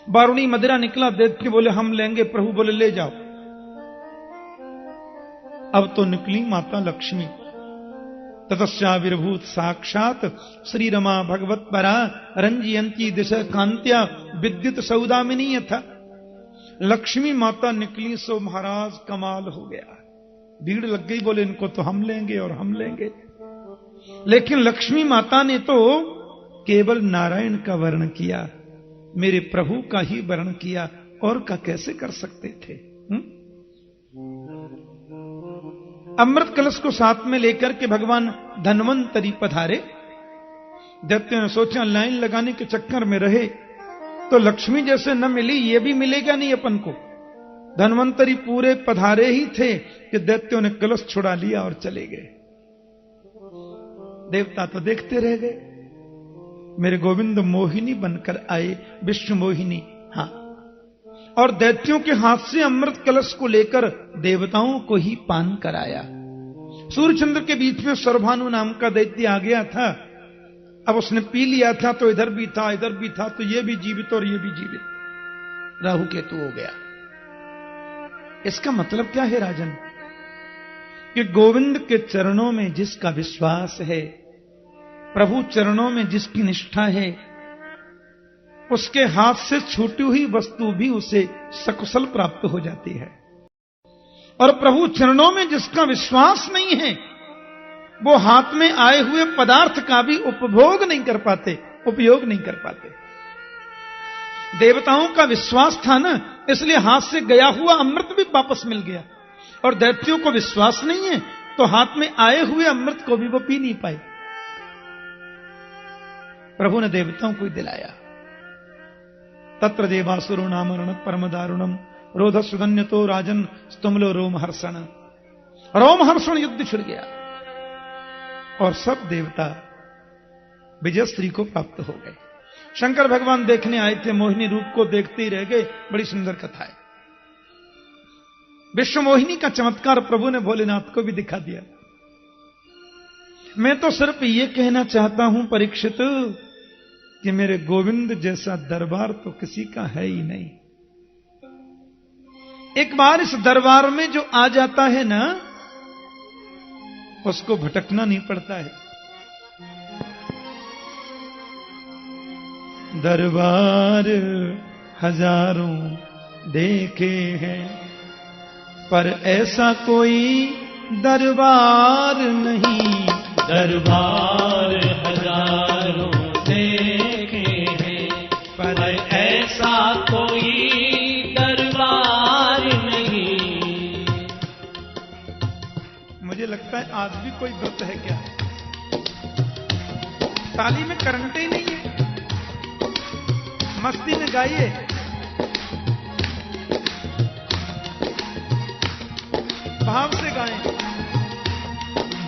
बारुणी मदिरा निकला, दैत्य बोले हम लेंगे, प्रभु बोले ले जाओ। अब तो निकली माता लक्ष्मी, ततश्चाविर्भूत साक्षात श्री रमा भगवत परा रंजयंती दिश कांत्या विद्युत सौदामिनी यथा। लक्ष्मी माता निकली, सो महाराज कमाल हो गया, भीड़ लग गई, बोले इनको तो हम लेंगे और हम लेंगे। लेकिन लक्ष्मी माता ने तो केवल नारायण का वर्ण किया, मेरे प्रभु का ही वर्ण किया, और का कैसे कर सकते थे? अमृत कलश को साथ में लेकर के भगवान धन्वंतरी पधारे। दैत्य ने सोचा लाइन लगाने के चक्कर में रहे तो लक्ष्मी जैसे न मिली, ये भी मिलेगा नहीं अपन को। धन्वंतरी पूरे पधारे ही थे कि दैत्यों ने कलश छुड़ा लिया और चले गए। देवता तो देखते रह गए, मेरे गोविंद मोहिनी बनकर आए, विश्व मोहिनी। हां, और दैत्यों के हाथ से अमृत कलश को लेकर देवताओं को ही पान कराया। सूर्यचंद्र के बीच में सर्वभानु नाम का दैत्य आ गया था। अब उसने पी लिया था, तो इधर भी था इधर भी था, तो ये भी जीवित और ये भी जीवित, राहु केतु हो गया। इसका मतलब क्या है राजन? कि गोविंद के चरणों में जिसका विश्वास है, प्रभु चरणों में जिसकी निष्ठा है, उसके हाथ से छूटी हुई वस्तु भी उसे सकुशल प्राप्त हो जाती है। और प्रभु चरणों में जिसका विश्वास नहीं है, वो हाथ में आए हुए पदार्थ का भी उपभोग नहीं कर पाते, उपयोग नहीं कर पाते। देवताओं का विश्वास था ना, इसलिए हाथ से गया हुआ अमृत भी वापस मिल गया। और दैत्यों को विश्वास नहीं है, तो हाथ में आए हुए अमृत को भी वो पी नहीं पाए। प्रभु ने देवताओं को दिलाया। तत्र देवासुरो नामरण परम दारुणम रोध सुधन्य तो राजन स्तुमलो रोमहर्षण। रोमहर्षण युद्ध छिड़ गया और सब देवता विजय स्त्री को प्राप्त हो गए। शंकर भगवान देखने आए थे, मोहिनी रूप को देखते ही रह गए। बड़ी सुंदर कथा है। विश्व मोहिनी का चमत्कार प्रभु ने भोलेनाथ को भी दिखा दिया। मैं तो सिर्फ ये कहना चाहता हूं परीक्षित कि मेरे गोविंद जैसा दरबार तो किसी का है ही नहीं। एक बार इस दरबार में जो आ जाता है ना, उसको भटकना नहीं पड़ता है। दरबार हजारों देखे हैं, पर ऐसा कोई दरबार नहीं। दरबार हजारों देखे हैं, पर ऐसा कोई दरबार नहीं। मुझे लगता है आज भी कोई व्रत है क्या? ताली में करंट ही नहीं है, मस्ती में गाइए। भाव से गाएं।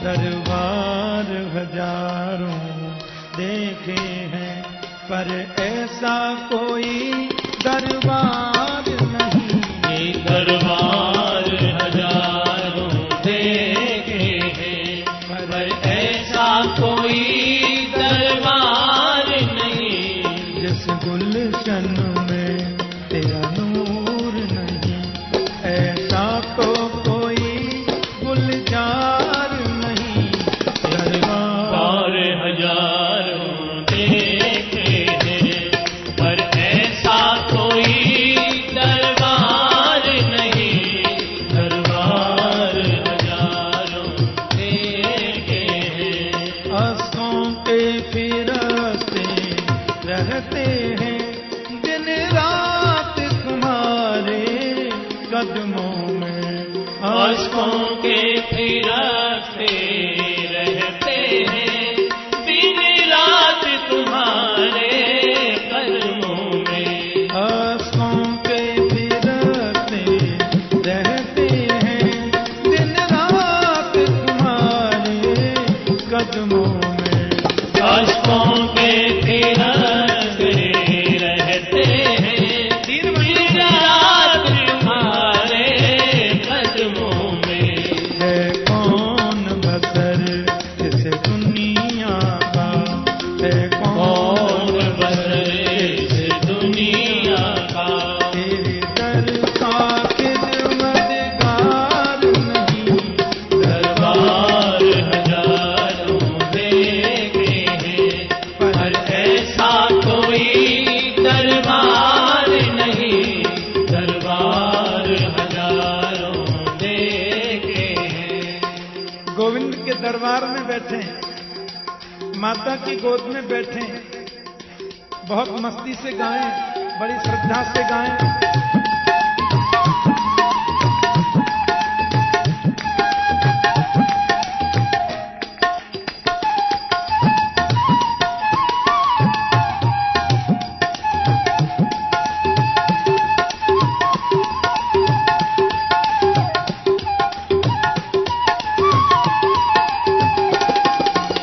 दरबार हजारों देखे हैं, पर ऐसा कोई दरबार नहीं। ये दरबार हजारों देखे हैं, पर ऐसा कोई दरबार नहीं। जिस गुलशन में तेरा नूर नहीं, ऐसा तो कोई गुलजार नहीं। दरबार हजारों देखे हैं, पर ऐसा कोई दरबार नहीं। दरबार हजारों देखे हैं। आंसुओं के फिरते रहते हैं, दिन रात तुम्हारे कदमों में। आंसुओं के फिरते रहते हैं, दिन रात तुम्हारे कदमों में। आंसुओं के फिरते रहते हैं, दिन रात तुम्हारे कदमों में। आंसुओं के फिरते रहते हैं, दिन रात तुम्हारे कदमों में। है कौन बसर इस दुनिया का, है कौन कौन बसर इस दुनिया का। तेरे दर का खिदमतगार नहीं। दरबार हजारों देखे हैं, पर ऐसा कोई दरबार नहीं। दरबार हजारों देखे हैं। गोविंद के दरबार में बैठे, माता की गोद में बैठे, बहुत मस्ती से गाएं, बड़ी श्रद्धा से गाएं।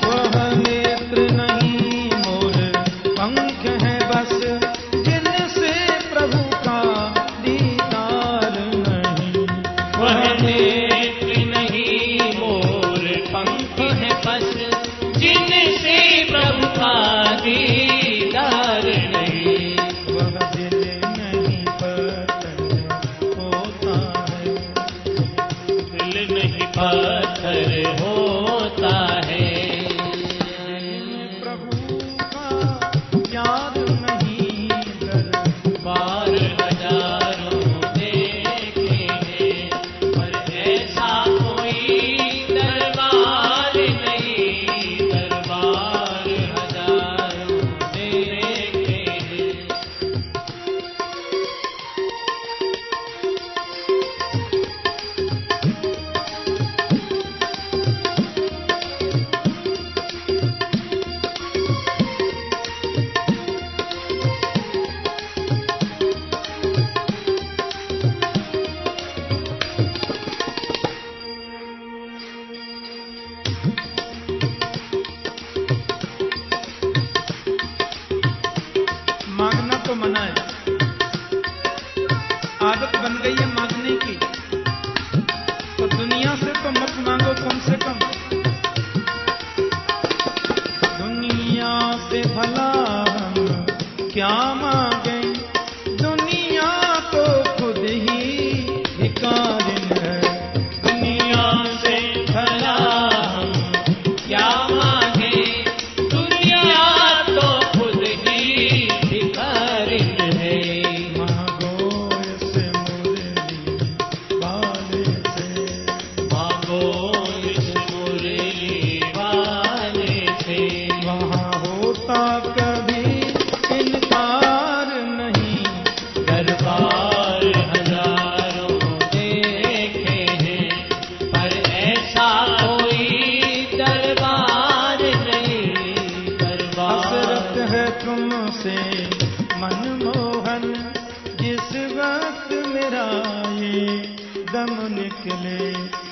वह नेत्र नहीं मोर पंख है बस, जिनसे प्रभु का दीदार नहीं। वह नेत्र नहीं मोर पंख है बस, जिनसे प्रभु का दीदार नहीं। वह दिल नहीं पत्थर होता है, दिल नहीं पत्थर होता है। प्रभु का याद नहीं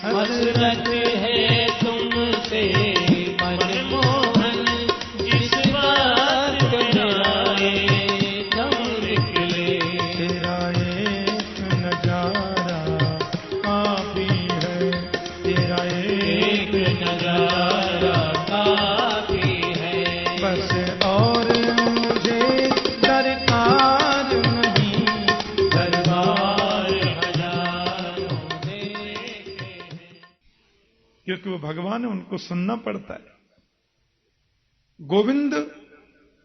हसरत है तुमसे मनमोहन, जिस बार बनाए दम निकले। तेरा एक नजारा काफी है, तेरा एक नजारा काफी है, बस और मुझे दरकार नहीं, दरबार हजारों देखे हैं। क्योंकि वो भगवान है, उनको सुनना पड़ता है। गोविंद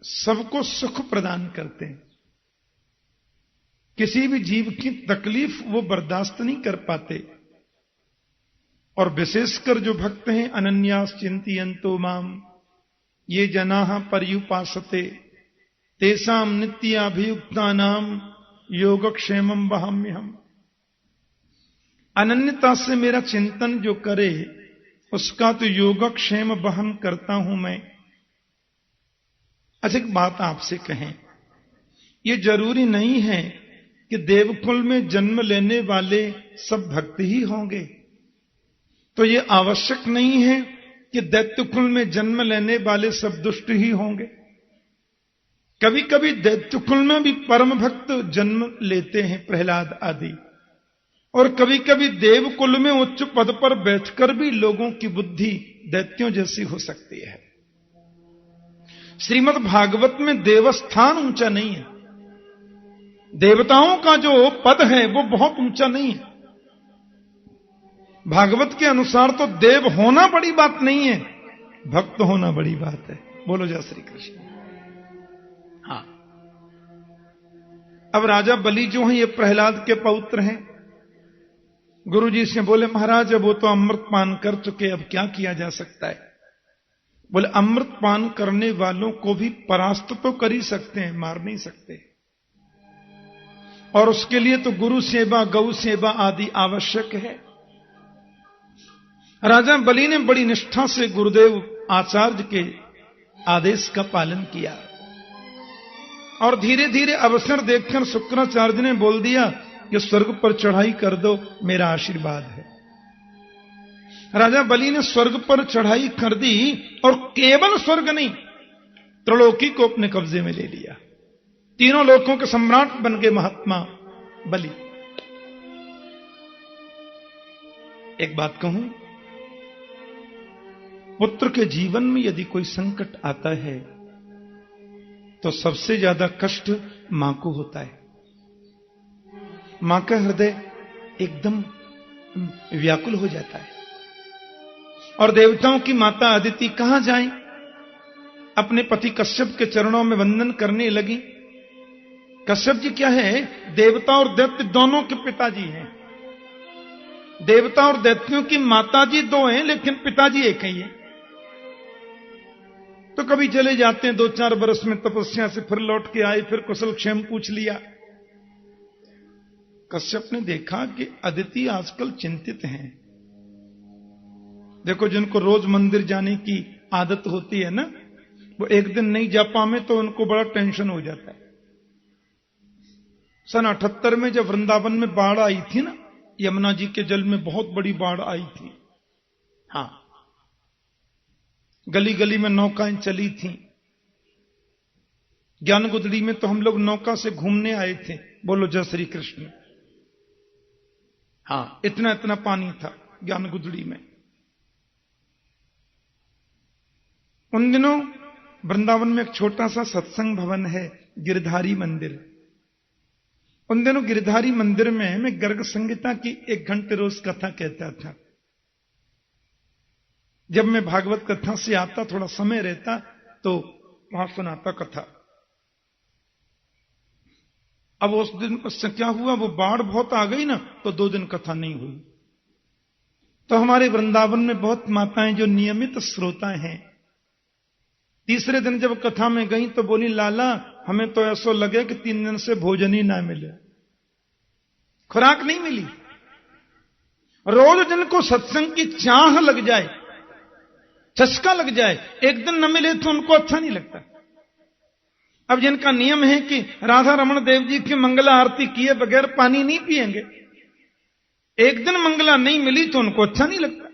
सबको सुख प्रदान करते हैं। किसी भी जीव की तकलीफ वो बर्दाश्त नहीं कर पाते। और विशेषकर जो भक्त हैं, अनन्यास चिंतयन्तो माम ये जनाः पर्युपासते तेषां नित्याभियुक्तानां योगक्षेमं वहाम्यहम्। अनन्यता से मेरा चिंतन जो करे उसका तो योगक्षेम वहन करता हूं मैं। अच्छा, एक बात आपसे कहें, ये जरूरी नहीं है कि देवकुल में जन्म लेने वाले सब भक्त ही होंगे। तो ये आवश्यक नहीं है कि दैत्यकुल में जन्म लेने वाले सब दुष्ट ही होंगे। कभी कभी दैत्यकुल में भी परम भक्त जन्म लेते हैं, प्रहलाद आदि। और कभी कभी देवकुल में उच्च पद पर बैठकर भी लोगों की बुद्धि दैत्यों जैसी हो सकती है। श्रीमद् भागवत में देवस्थान ऊंचा नहीं है। देवताओं का जो पद है वो बहुत ऊंचा नहीं है। भागवत के अनुसार तो देव होना बड़ी बात नहीं है, भक्त होना बड़ी बात है। बोलो जय श्री कृष्ण। हाँ, अब राजा बलि जो हैं ये प्रहलाद के पौत्र हैं। गुरु जी से बोले, महाराज अब वो तो अमृत पान कर चुके, अब क्या किया जा सकता है? बोले, अमृत पान करने वालों को भी परास्त तो कर ही सकते हैं, मार नहीं सकते। और उसके लिए तो गुरु सेवा, गौ सेवा आदि आवश्यक है। राजा बलि ने बड़ी निष्ठा से गुरुदेव आचार्य के आदेश का पालन किया। और धीरे धीरे अवसर देखकर शुक्राचार्य ने बोल दिया कि स्वर्ग पर चढ़ाई कर दो, मेरा आशीर्वाद है। राजा बलि ने स्वर्ग पर चढ़ाई कर दी, और केवल स्वर्ग नहीं, त्रिलोकी को अपने कब्जे में ले लिया। तीनों लोकों के सम्राट बन गए महात्मा बलि। एक बात कहूं, पुत्र के जीवन में यदि कोई संकट आता है तो सबसे ज्यादा कष्ट मां को होता है। मां का हृदय एकदम व्याकुल हो जाता है। और देवताओं की माता अदिति कहां जाएं? अपने पति कश्यप के चरणों में वंदन करने लगी। कश्यप जी क्या है? देवता और दैत्य दोनों के पिताजी हैं। देवता और दैत्यों की माताजी दो हैं, लेकिन पिताजी एक ही है। तो कभी चले जाते हैं 2-4 बरस में तपस्या से, फिर लौट के आए, फिर कुशल क्षेम पूछ लिया। कश्यप ने देखा कि अदिति आजकल चिंतित हैं। देखो, जिनको रोज मंदिर जाने की आदत होती है ना, वो एक दिन नहीं जा पाए तो उनको बड़ा टेंशन हो जाता है। सन 78 में जब वृंदावन में बाढ़ आई थी ना, यमुना जी के जल में बहुत बड़ी बाढ़ आई थी। हाँ, गली गली में नौकाएं चली थी। ज्ञान गुदड़ी में तो हम लोग नौका से घूमने आए थे। बोलो जय श्री कृष्ण। हाँ, इतना इतना पानी था ज्ञान गुदड़ी में। उन दिनों वृंदावन में एक छोटा सा सत्संग भवन है, गिरधारी मंदिर। उन दिनों गिरधारी मंदिर में मैं गर्ग संहिता की 1 घंटे रोज कथा कहता था। जब मैं भागवत कथा से आता, थोड़ा समय रहता तो वहां सुनाता कथा। अब उस दिन उससे क्या हुआ, वो बाढ़ बहुत आ गई ना, तो 2 दिन कथा नहीं हुई। तो हमारे वृंदावन में बहुत माताएं जो नियमित श्रोता हैं, तीसरे दिन जब कथा में गई तो बोली, लाला हमें तो ऐसा लगे कि 3 दिन से भोजन ही ना मिले, खुराक नहीं मिली। रोज जिनको सत्संग की चाह लग जाए, चस्का लग जाए, एक दिन न मिले तो उनको अच्छा नहीं लगता। अब जिनका नियम है कि राधा रमण देव जी की मंगला आरती किए बगैर पानी नहीं पिएंगे, एक दिन मंगला नहीं मिली तो उनको अच्छा नहीं लगता।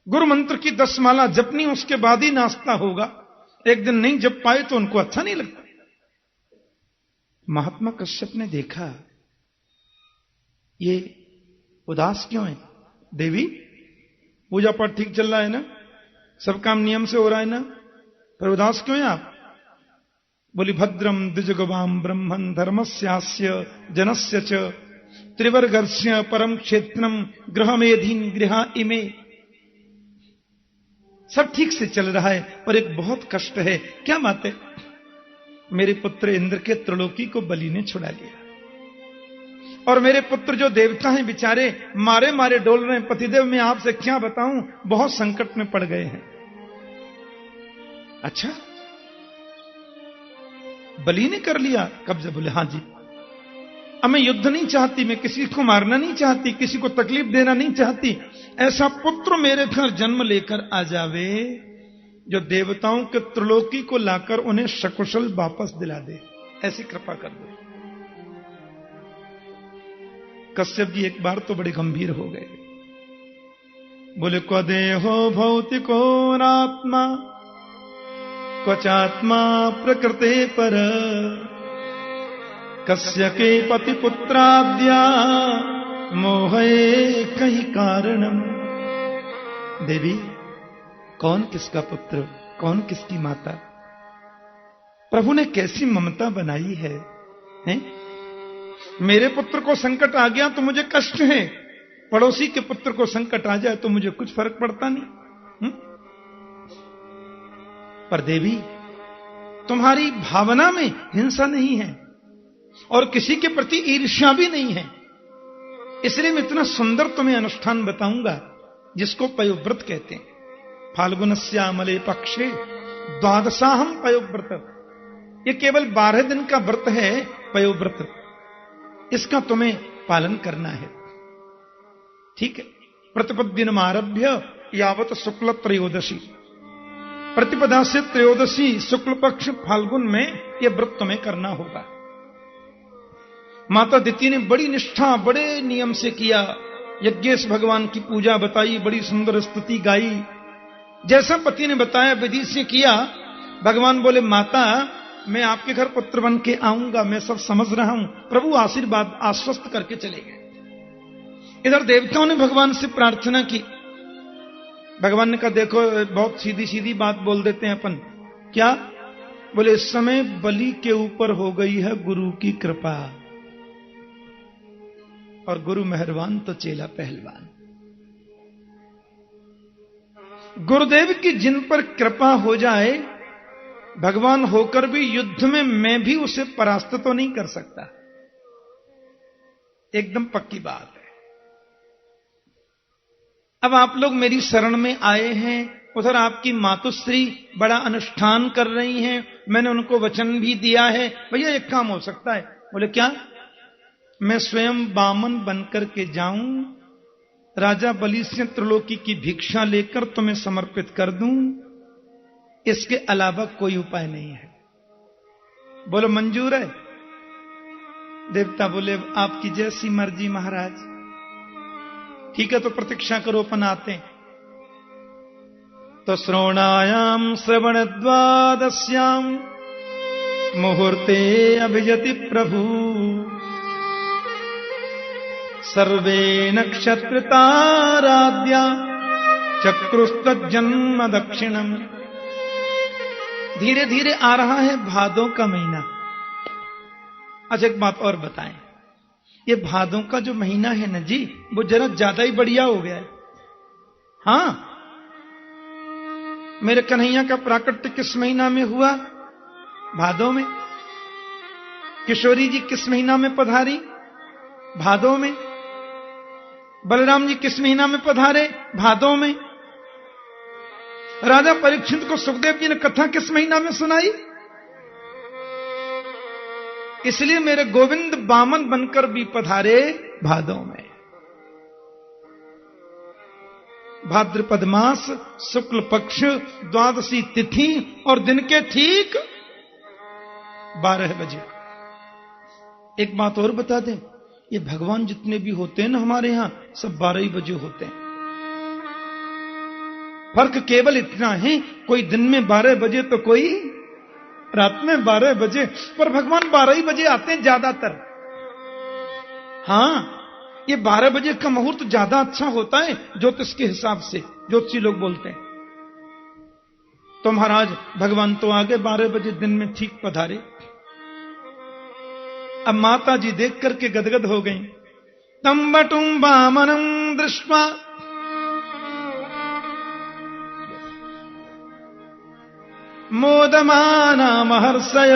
गुरु मंत्र की 10 माला जपनी, उसके बाद ही नाश्ता होगा। एक दिन नहीं जप पाए तो उनको अच्छा नहीं लगता। महात्मा कश्यप ने देखा ये उदास क्यों है। देवी, पूजा पाठ ठीक चल रहा है ना, सब काम नियम से हो रहा है ना, पर उदास क्यों है आप। बोली, भद्रम द्विजगवाम ब्रह्मन धर्मस्यास्य जनस्य च त्रिवर्गस्य परम क्षेत्रम गृहमेधीन गृहा इमे। सब ठीक से चल रहा है, पर एक बहुत कष्ट है। क्या बात है। मेरे पुत्र इंद्र के त्रिलोकी को बलि ने छुड़ा लिया, और मेरे पुत्र जो देवता हैं बेचारे मारे मारे डोल रहे हैं। पतिदेव, मैं आपसे क्या बताऊं, बहुत संकट में पड़ गए हैं। अच्छा, बलि ने कर लिया कब्जा। बोले, हां जी, अब मैं युद्ध नहीं चाहती, मैं किसी को मारना नहीं चाहती, किसी को तकलीफ देना नहीं चाहती। ऐसा पुत्र मेरे घर जन्म लेकर आ जावे जो देवताओं के त्रिलोकी को लाकर उन्हें सकुशल वापस दिला दे, ऐसी कृपा कर दो। कश्यप जी एक बार तो बड़े गंभीर हो गए। बोले, क्व देहो भौतिको नात्मा क्वचात्मा प्रकृते पर कस्य के पति पुत्राद्या मोहे कहीं कारणम। देवी, कौन किसका पुत्र, कौन किसकी माता। प्रभु ने कैसी ममता बनाई है, हैं? मेरे पुत्र को संकट आ गया तो मुझे कष्ट है, पड़ोसी के पुत्र को संकट आ जाए तो मुझे कुछ फर्क पड़ता नहीं। पर देवी, तुम्हारी भावना में हिंसा नहीं है और किसी के प्रति ईर्ष्या भी नहीं है, इसलिए मैं इतना सुंदर तुम्हें अनुष्ठान बताऊंगा जिसको पयोव्रत कहते हैं। फाल्गुनस्यामले पक्षे द्वादशाहम पयोव्रत। ये केवल 12 दिन का व्रत है पयोव्रत, इसका तुम्हें पालन करना है। ठीक है। प्रतिपद्दिनम आरभ्य यावत शुक्ल त्रयोदशी, प्रतिपदा से त्रयोदशी शुक्ल पक्ष फाल्गुन में यह व्रत तुम्हें करना होगा। माता दिति ने बड़ी निष्ठा, बड़े नियम से किया। यज्ञेश भगवान की पूजा बताई, बड़ी सुंदर स्तुति गाई, जैसा पति ने बताया विधि से किया। भगवान बोले, माता मैं आपके घर पुत्र बन के आऊंगा, मैं सब समझ रहा हूं। प्रभु आशीर्वाद आश्वस्त करके चले गए। इधर देवताओं ने भगवान से प्रार्थना की। भगवान ने कहा, देखो बहुत सीधी सीधी बात बोल देते हैं अपन। क्या? बोले, इस समय बलि के ऊपर हो गई है गुरु की कृपा, और गुरु मेहरबान तो चेला पहलवान। गुरुदेव की जिन पर कृपा हो जाए, भगवान होकर भी युद्ध में मैं भी उसे परास्त तो नहीं कर सकता। एकदम पक्की बात है। अब आप लोग मेरी शरण में आए हैं, उधर आपकी मातुश्री बड़ा अनुष्ठान कर रही हैं, मैंने उनको वचन भी दिया है। भैया एक काम हो सकता है। बोले, क्या? मैं स्वयं बामन बनकर के जाऊं, राजा बलि से त्रिलोकी की भिक्षा लेकर तुम्हें समर्पित कर दूं, इसके अलावा कोई उपाय नहीं है। बोलो, मंजूर है? देवता बोले, आपकी जैसी मर्जी महाराज। ठीक है, तो प्रतीक्षा करो, अपन आते हैं। तो श्रवणायाम श्रवण द्वादश्याम मुहूर्ते अभिजति प्रभु, सर्वे नक्षत्र ताराद्या चक्रुस्त जन्म दक्षिणम। धीरे धीरे आ रहा है भादों का महीना। अच्छा, एक बात और बताएं, ये भादों का जो महीना है ना जी, वो जरा ज्यादा ही बढ़िया हो गया है। हां, मेरे कन्हैया का प्राकट्य किस महीना में हुआ? भादों में। किशोरी जी किस महीना में पधारी? भादों में। बलराम जी किस महीना में पधारे? भादों में। राजा परीक्षित को सुखदेव जी ने कथा किस महीना में सुनाई? इसलिए मेरे गोविंद बामन बनकर भी पधारे भादों में। भाद्रपद मास शुक्ल पक्ष द्वादशी तिथि और दिन के ठीक 12 बजे। एक बात और बता दें, ये भगवान जितने भी होते हैं ना हमारे यहां, सब 12 ही बजे होते हैं। फर्क केवल इतना है, कोई दिन में 12 बजे तो कोई रात में 12 बजे, पर भगवान 12 ही बजे आते हैं ज्यादातर। हाँ, ये 12 बजे का मुहूर्त ज्यादा अच्छा होता है ज्योतिष के हिसाब से, ज्योतिषी लोग बोलते हैं। तो महाराज भगवान तो आगे 12 बजे दिन में ठीक पधारे। अब माता जी देख करके गदगद हो गई। तम बटुम वामनम दृष्ट्वा मोदमाना महर्षय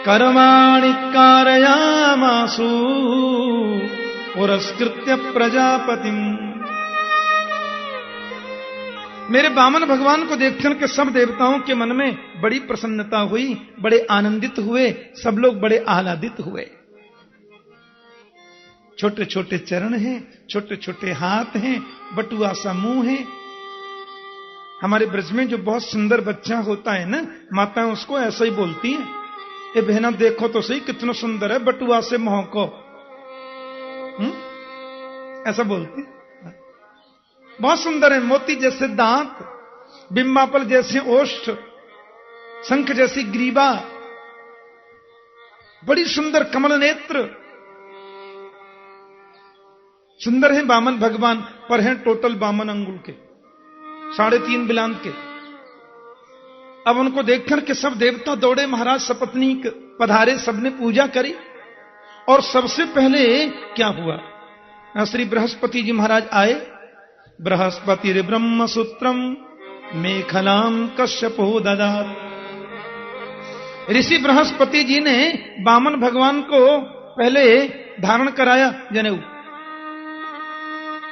कर्माणि कारयामासु पुरस्कृत्य प्रजापतिम। मेरे वामन भगवान को देखकर के सब देवताओं के मन में बड़ी प्रसन्नता हुई, बड़े आनंदित हुए, सब लोग बड़े आह्लादित हुए। छोटे छोटे चरण हैं, छोटे छोटे हाथ हैं, बटुआ सा मुंह है। हमारे ब्रज में जो बहुत सुंदर बच्चा होता है ना, माताएं उसको ऐसा ही बोलती हैं, ये बहना देखो तो सही कितना सुंदर है, बटुआ से मुंह को, ऐसा बोलती। बहुत सुंदर है, मोती जैसे दांत, बिंबापल जैसे ओष्ठ, शंख जैसी ग्रीवा, बड़ी सुंदर कमल नेत्र। सुंदर है वामन भगवान, पर हैं टोटल 52 अंगुल के, 3.5 बिलांत के। अब उनको देखकर के सब देवता दौड़े, महाराज सपत्नीक पधारे, सबने पूजा करी। और सबसे पहले क्या हुआ, श्री बृहस्पति जी महाराज आए। बृहस्पति ब्रह्म सूत्रम मेखलाम कश्यपो ददात। ऋषि बृहस्पति जी ने वामन भगवान को पहले धारण कराया जनेऊ।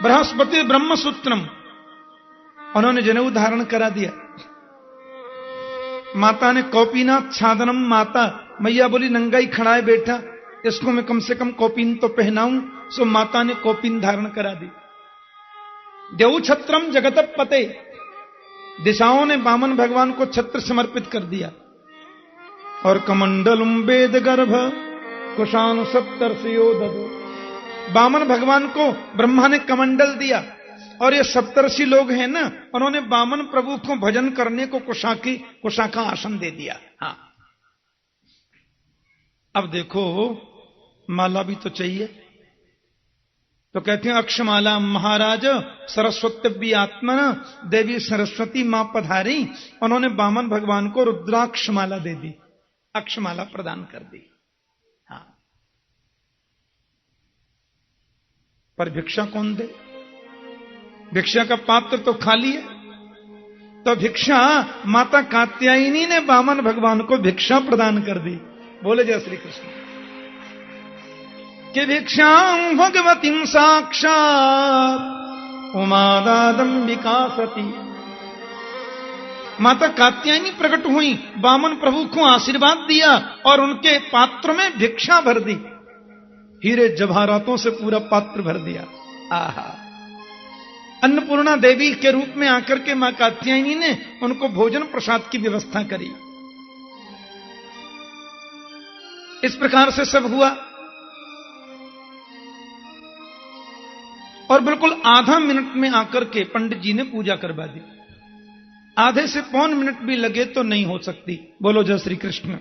बृहस्पति ब्रह्म सूत्रम, उन्होंने जनेऊ धारण करा दिया। माता ने कौपीनाथ छादनम, माता मैया बोली नंगाई खड़ा है बेटा, इसको मैं कम से कम कौपीन तो पहनाऊं। सो माता ने कौपीन धारण करा दी। देव छत्रम जगत पते, दिशाओं ने वामन भगवान को छत्र समर्पित कर दिया। और कमंडलुम वेद गर्भ कुशानु सप्तर्षियो ददो, वामन भगवान को ब्रह्मा ने कमंडल दिया। और ये सप्तर्षि लोग हैं ना, उन्होंने वामन प्रभु को भजन करने को कुशा का आसन दे दिया। हाँ, अब देखो माला भी तो चाहिए, तो कहते हैं अक्षमाला महाराज सरस्वती आत्मा, देवी सरस्वती मां पधारी। उन्होंने वामन भगवान को रुद्राक्षमाला दे दी, अक्षमाला प्रदान कर दी। हाँ, पर भिक्षा कौन दे? भिक्षा का पात्र तो खाली है। तो भिक्षा माता कात्यायनी ने वामन भगवान को भिक्षा प्रदान कर दी। बोले जय श्री कृष्ण। कि भिक्षां भगवतीं साक्षात् उमादादंबिका सती। माता कात्यायनी प्रकट हुई, वामन प्रभु को आशीर्वाद दिया और उनके पात्र में भिक्षा भर दी। हीरे जवाहरातों से पूरा पात्र भर दिया। आहा, अन्नपूर्णा देवी के रूप में आकर के मां कात्यायनी ने उनको भोजन प्रसाद की व्यवस्था करी। इस प्रकार से सब हुआ। और बिल्कुल आधा मिनट में आकर के पंडित जी ने पूजा करवा दी। आधे से पौन मिनट भी लगे तो नहीं हो सकती। बोलो जय श्री कृष्ण।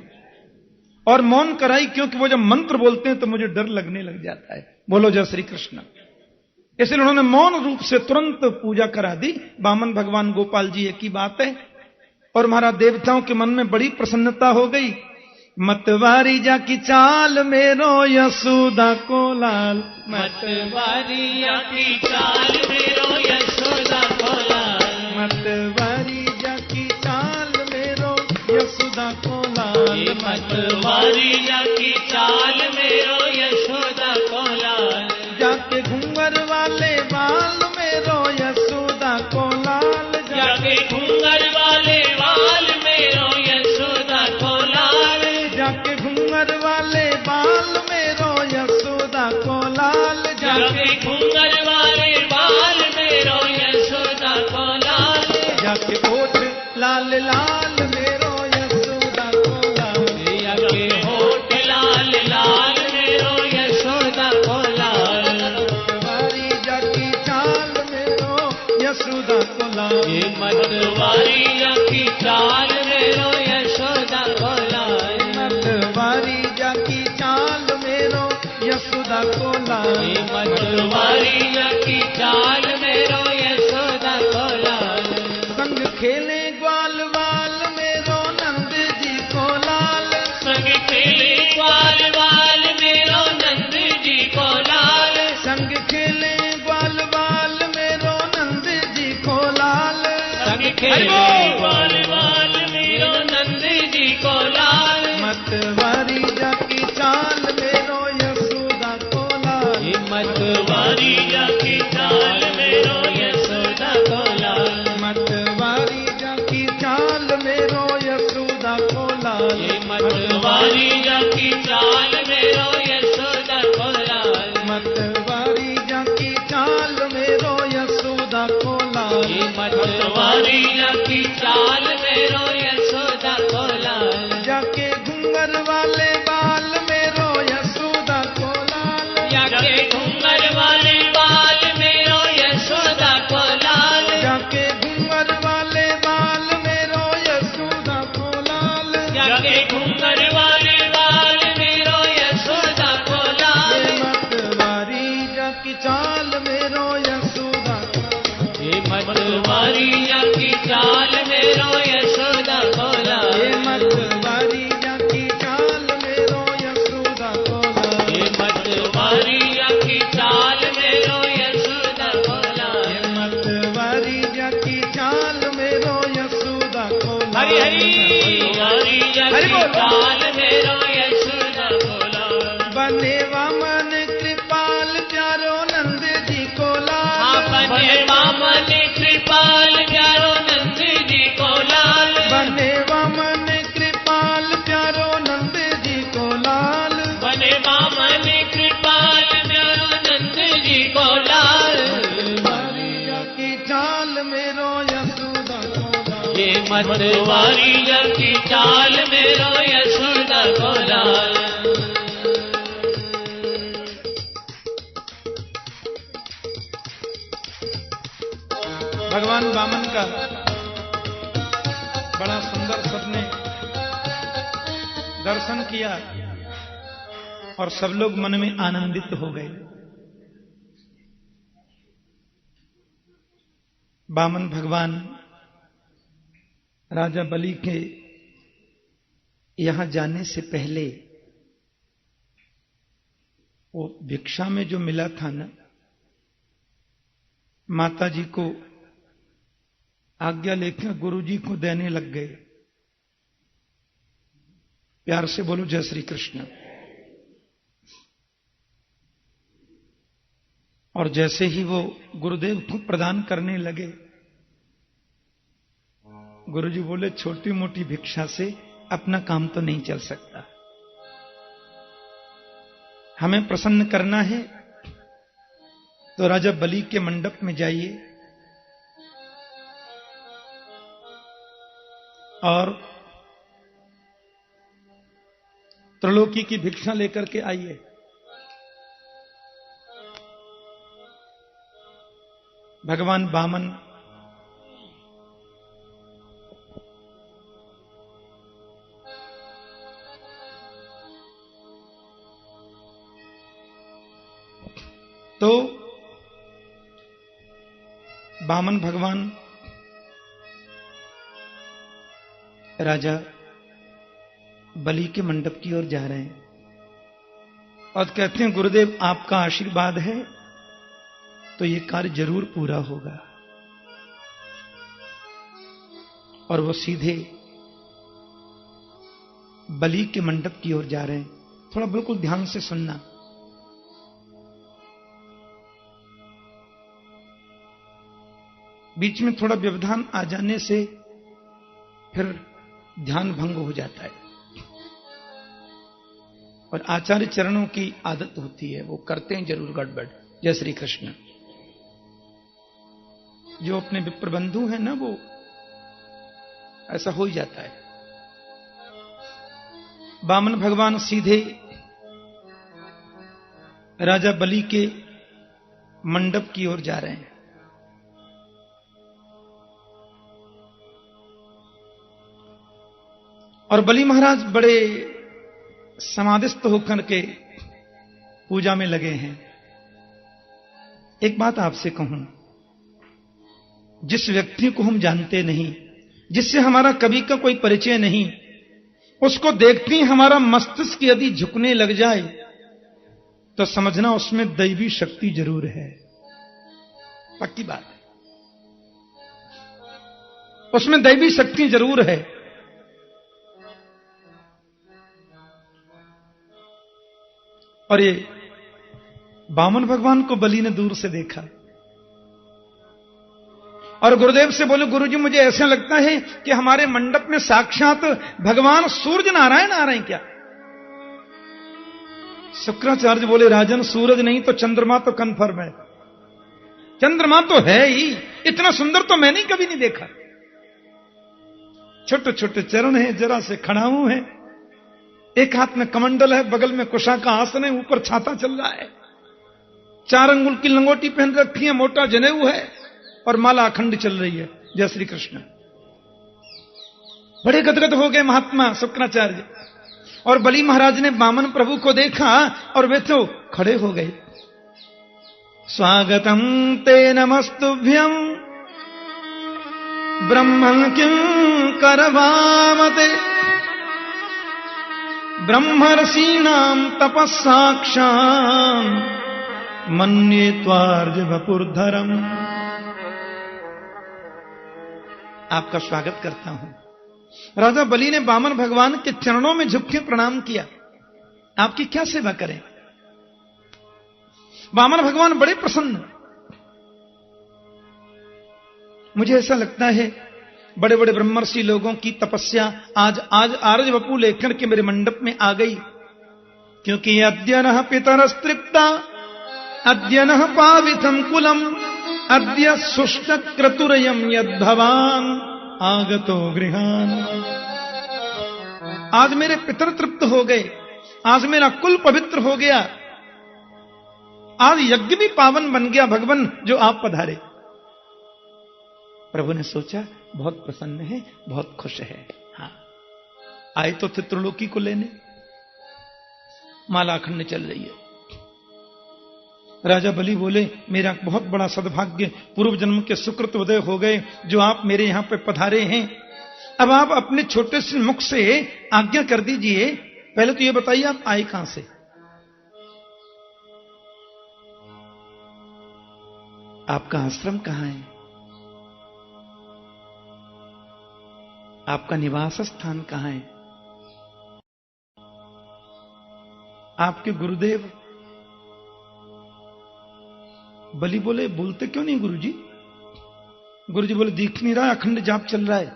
और मौन कराई, क्योंकि वो जब मंत्र बोलते हैं तो मुझे डर लगने लग जाता है। बोलो जय श्री कृष्ण। इसलिए उन्होंने मौन रूप से तुरंत पूजा करा दी। वामन भगवान गोपाल जी एक ही बात है। और महाराज देवताओं के मन में बड़ी प्रसन्नता हो गई। मतवारी जाकी चाल मेरो यशोदा को लाल, मतवारी जाकी चाल मेरो यशोदा को लाल, मतवारी जाकी चाल मेरो यशोदा को लाल, मतवारी जाकी चाल मेरो यशोदा को लाल। जाके घूंगर वाले बाल मेरो यशोदा को लाल, जाके घूंगर वाले बाल मेरो यशोदा को लाल, जाके घूंगर वाले बाल मेरो यशोदा को लाल, जाके घूंगर वाले बाल मेरो यशोदा को लाल, जाके ओठ लाल लाल मेरो यशोदा को लाल, जाके होठ लाल यशोदा को लाल। ये मतवारिया की चाल मेरो यशोदा को लाल। मतवारिया की चाल मेरो यशोदा को लाल। ये मतवारिया की चाल मेरो यशोदा को लाल। संग खेले ग्वाल वाल मेरो नंद जी को लाल। संग खेले ग्वाल वाल मेरो नंद जी को लाल। संग खेले ग्वाल वाल मेरो नंद जी को लाल। संग खेले ग्वाल वाल मेरो नंद जी को लाल। मतवारी जाकी चाल मेरो यशोदा को लाल। ये मतवारिया की चाल मेरो यशोदा को लाल। मतवारी जाकी चाल मेरो यशोदा को लाल। ये मतवारिया की चाल मेरो यशोदा को लाल। मतवारी जाकी चाल मेरो यशोदा को लाल। ये मतवारिया की चाल मेरो यशोदा को लाल। जाके घुंगर वाले बाल मेरो यशोदा को लाल। जाके घूंगर वाले बाल मेरो यशोदा को लाल। जाके घुंगर वाले बाल मेरो यशोदा को लाल। जाके घूंगर वाले बाल मेरो यशोदा को लाल। मतवारी जाकी चाल मेरो यशोदा को लाल। ये मतवारिया की चाल मेरो यशोदा को लाल। ये मतवारी जाकी चाल मेरो यशोदा को लाल। ये मतवारिया की चाल मेरो यशोदा को लाल। ये मतवारी जाकी चाल मेरो यशोदा को लाल। हरि हरि मतवारिया हरि की बोल। चाल मेरो यशोदा को लाल। बने वामन कृपाल प्यारो नंद जी को लाल। बने वामन कृपाल प्यारो नंद जी को लाल। बने वामन कृपाल प्यारो नंद जी को लाल। बने वामन कृपाल प्यारो नंद जी को लाल। मतवारिया की चाल मेरो यशोदा को लाल। ये मतवारिया की चाल मेरो यशोदा को लाल। भगवान वामन का बड़ा सुंदर सबने दर्शन किया और सब लोग मन में आनंदित हो गए। वामन भगवान राजा बलि के यहां जाने से पहले वो भिक्षा में जो मिला था ना, माता जी को आज्ञा लेकर गुरु जी को देने लग गए। प्यार से बोलो जय श्री कृष्ण। और जैसे ही वो गुरुदेव को प्रदान करने लगे, गुरुजी बोले छोटी मोटी भिक्षा से अपना काम तो नहीं चल सकता, हमें प्रसन्न करना है तो राजा बलि के मंडप में जाइए और त्रिलोकी की भिक्षा लेकर के आइए। भगवान वामन तो वामन भगवान राजा बलि के मंडप की ओर जा रहे हैं और कहते हैं गुरुदेव आपका आशीर्वाद है तो ये कार्य जरूर पूरा होगा। और वो सीधे बलि के मंडप की ओर जा रहे हैं। थोड़ा बिल्कुल ध्यान से सुनना। बीच में थोड़ा व्यवधान आ जाने से फिर ध्यान भंग हो जाता है और आचार्य चरणों की आदत होती है, वो करते हैं जरूर गड़बड़। जय श्री कृष्ण। जो अपने विप्र बंधु हैं ना, वो ऐसा हो ही जाता है। वामन भगवान सीधे राजा बलि के मंडप की ओर जा रहे हैं और बलि महाराज बड़े समाधिस्थ होकर के पूजा में लगे हैं। एक बात आपसे कहूं, जिस व्यक्ति को हम जानते नहीं, जिससे हमारा कभी का कोई परिचय नहीं, उसको देखते ही हमारा मस्तिष्क यदि झुकने लग जाए तो समझना उसमें दैवी शक्ति जरूर है। पक्की बात है, उसमें दैवी शक्ति जरूर है। और ये वामन भगवान को बलि ने दूर से देखा और गुरुदेव से बोले, गुरुजी मुझे ऐसा लगता है कि हमारे मंडप में साक्षात भगवान सूर्य नारायण आ रहे हैं क्या? शुक्राचार्य बोले, राजन सूरज नहीं तो चंद्रमा तो कन्फर्म है। चंद्रमा तो है ही, इतना सुंदर तो मैंने कभी नहीं देखा। छोटे छोटे चरण हैं, जरा से खड़ाऊ हैं, एक हाथ में कमंडल है, बगल में कुशा का आसन है, ऊपर छाता चल रहा है, 4 अंगुल की लंगोटी पहन रखी है, मोटा जनेऊ है और माला अखंड चल रही है। जय श्री कृष्ण। बड़े गदगद हो गए महात्मा शुक्राचार्य। और बलि महाराज ने वामन प्रभु को देखा और वे तो खड़े हो गए। स्वागतम ते नमस्तुभ्यं ब्रह्मं किं करवामते ब्रह्मर्षीणां तपस्साक्षां मन्ये त्वार्जुवपुर्धरम्। आपका स्वागत करता हूं। राजा बलि ने वामन भगवान के चरणों में झुक के प्रणाम किया। आपकी क्या सेवा करें? वामन भगवान बड़े प्रसन्न। मुझे ऐसा लगता है बड़े बड़े ब्रह्मर्षि लोगों की तपस्या आज आरज वपु लेकर के मेरे मंडप में आ गई, क्योंकि अद्य नः पितरस्तृप्ता अद्य नः पावितं कुलम अद्य सुष्ट क्रतुरयं यद्भवान आगतो गृहान। आज मेरे पितर तृप्त हो गए, आज मेरा कुल पवित्र हो गया, आज यज्ञ भी पावन बन गया भगवान जो आप पधारे। प्रभु ने सोचा बहुत प्रसन्न है, बहुत खुश है। हाँ, आए तो थे त्रिलोकी को लेने। माला अखंड चल रही है। राजा बलि बोले, मेरा बहुत बड़ा सद्भाग्य, पूर्व जन्म के सुकृत उदय हो गए जो आप मेरे यहां पे पधारे हैं। अब आप अपने छोटे से मुख से आज्ञा कर दीजिए। पहले तो ये बताइए आप आए कहां से? आपका आश्रम कहां है? आपका निवास स्थान कहां है? आपके गुरुदेव? बलि बोले, बोलते क्यों नहीं गुरुजी? गुरुजी बोले, दिख नहीं रहा, अखंड जाप चल रहा है,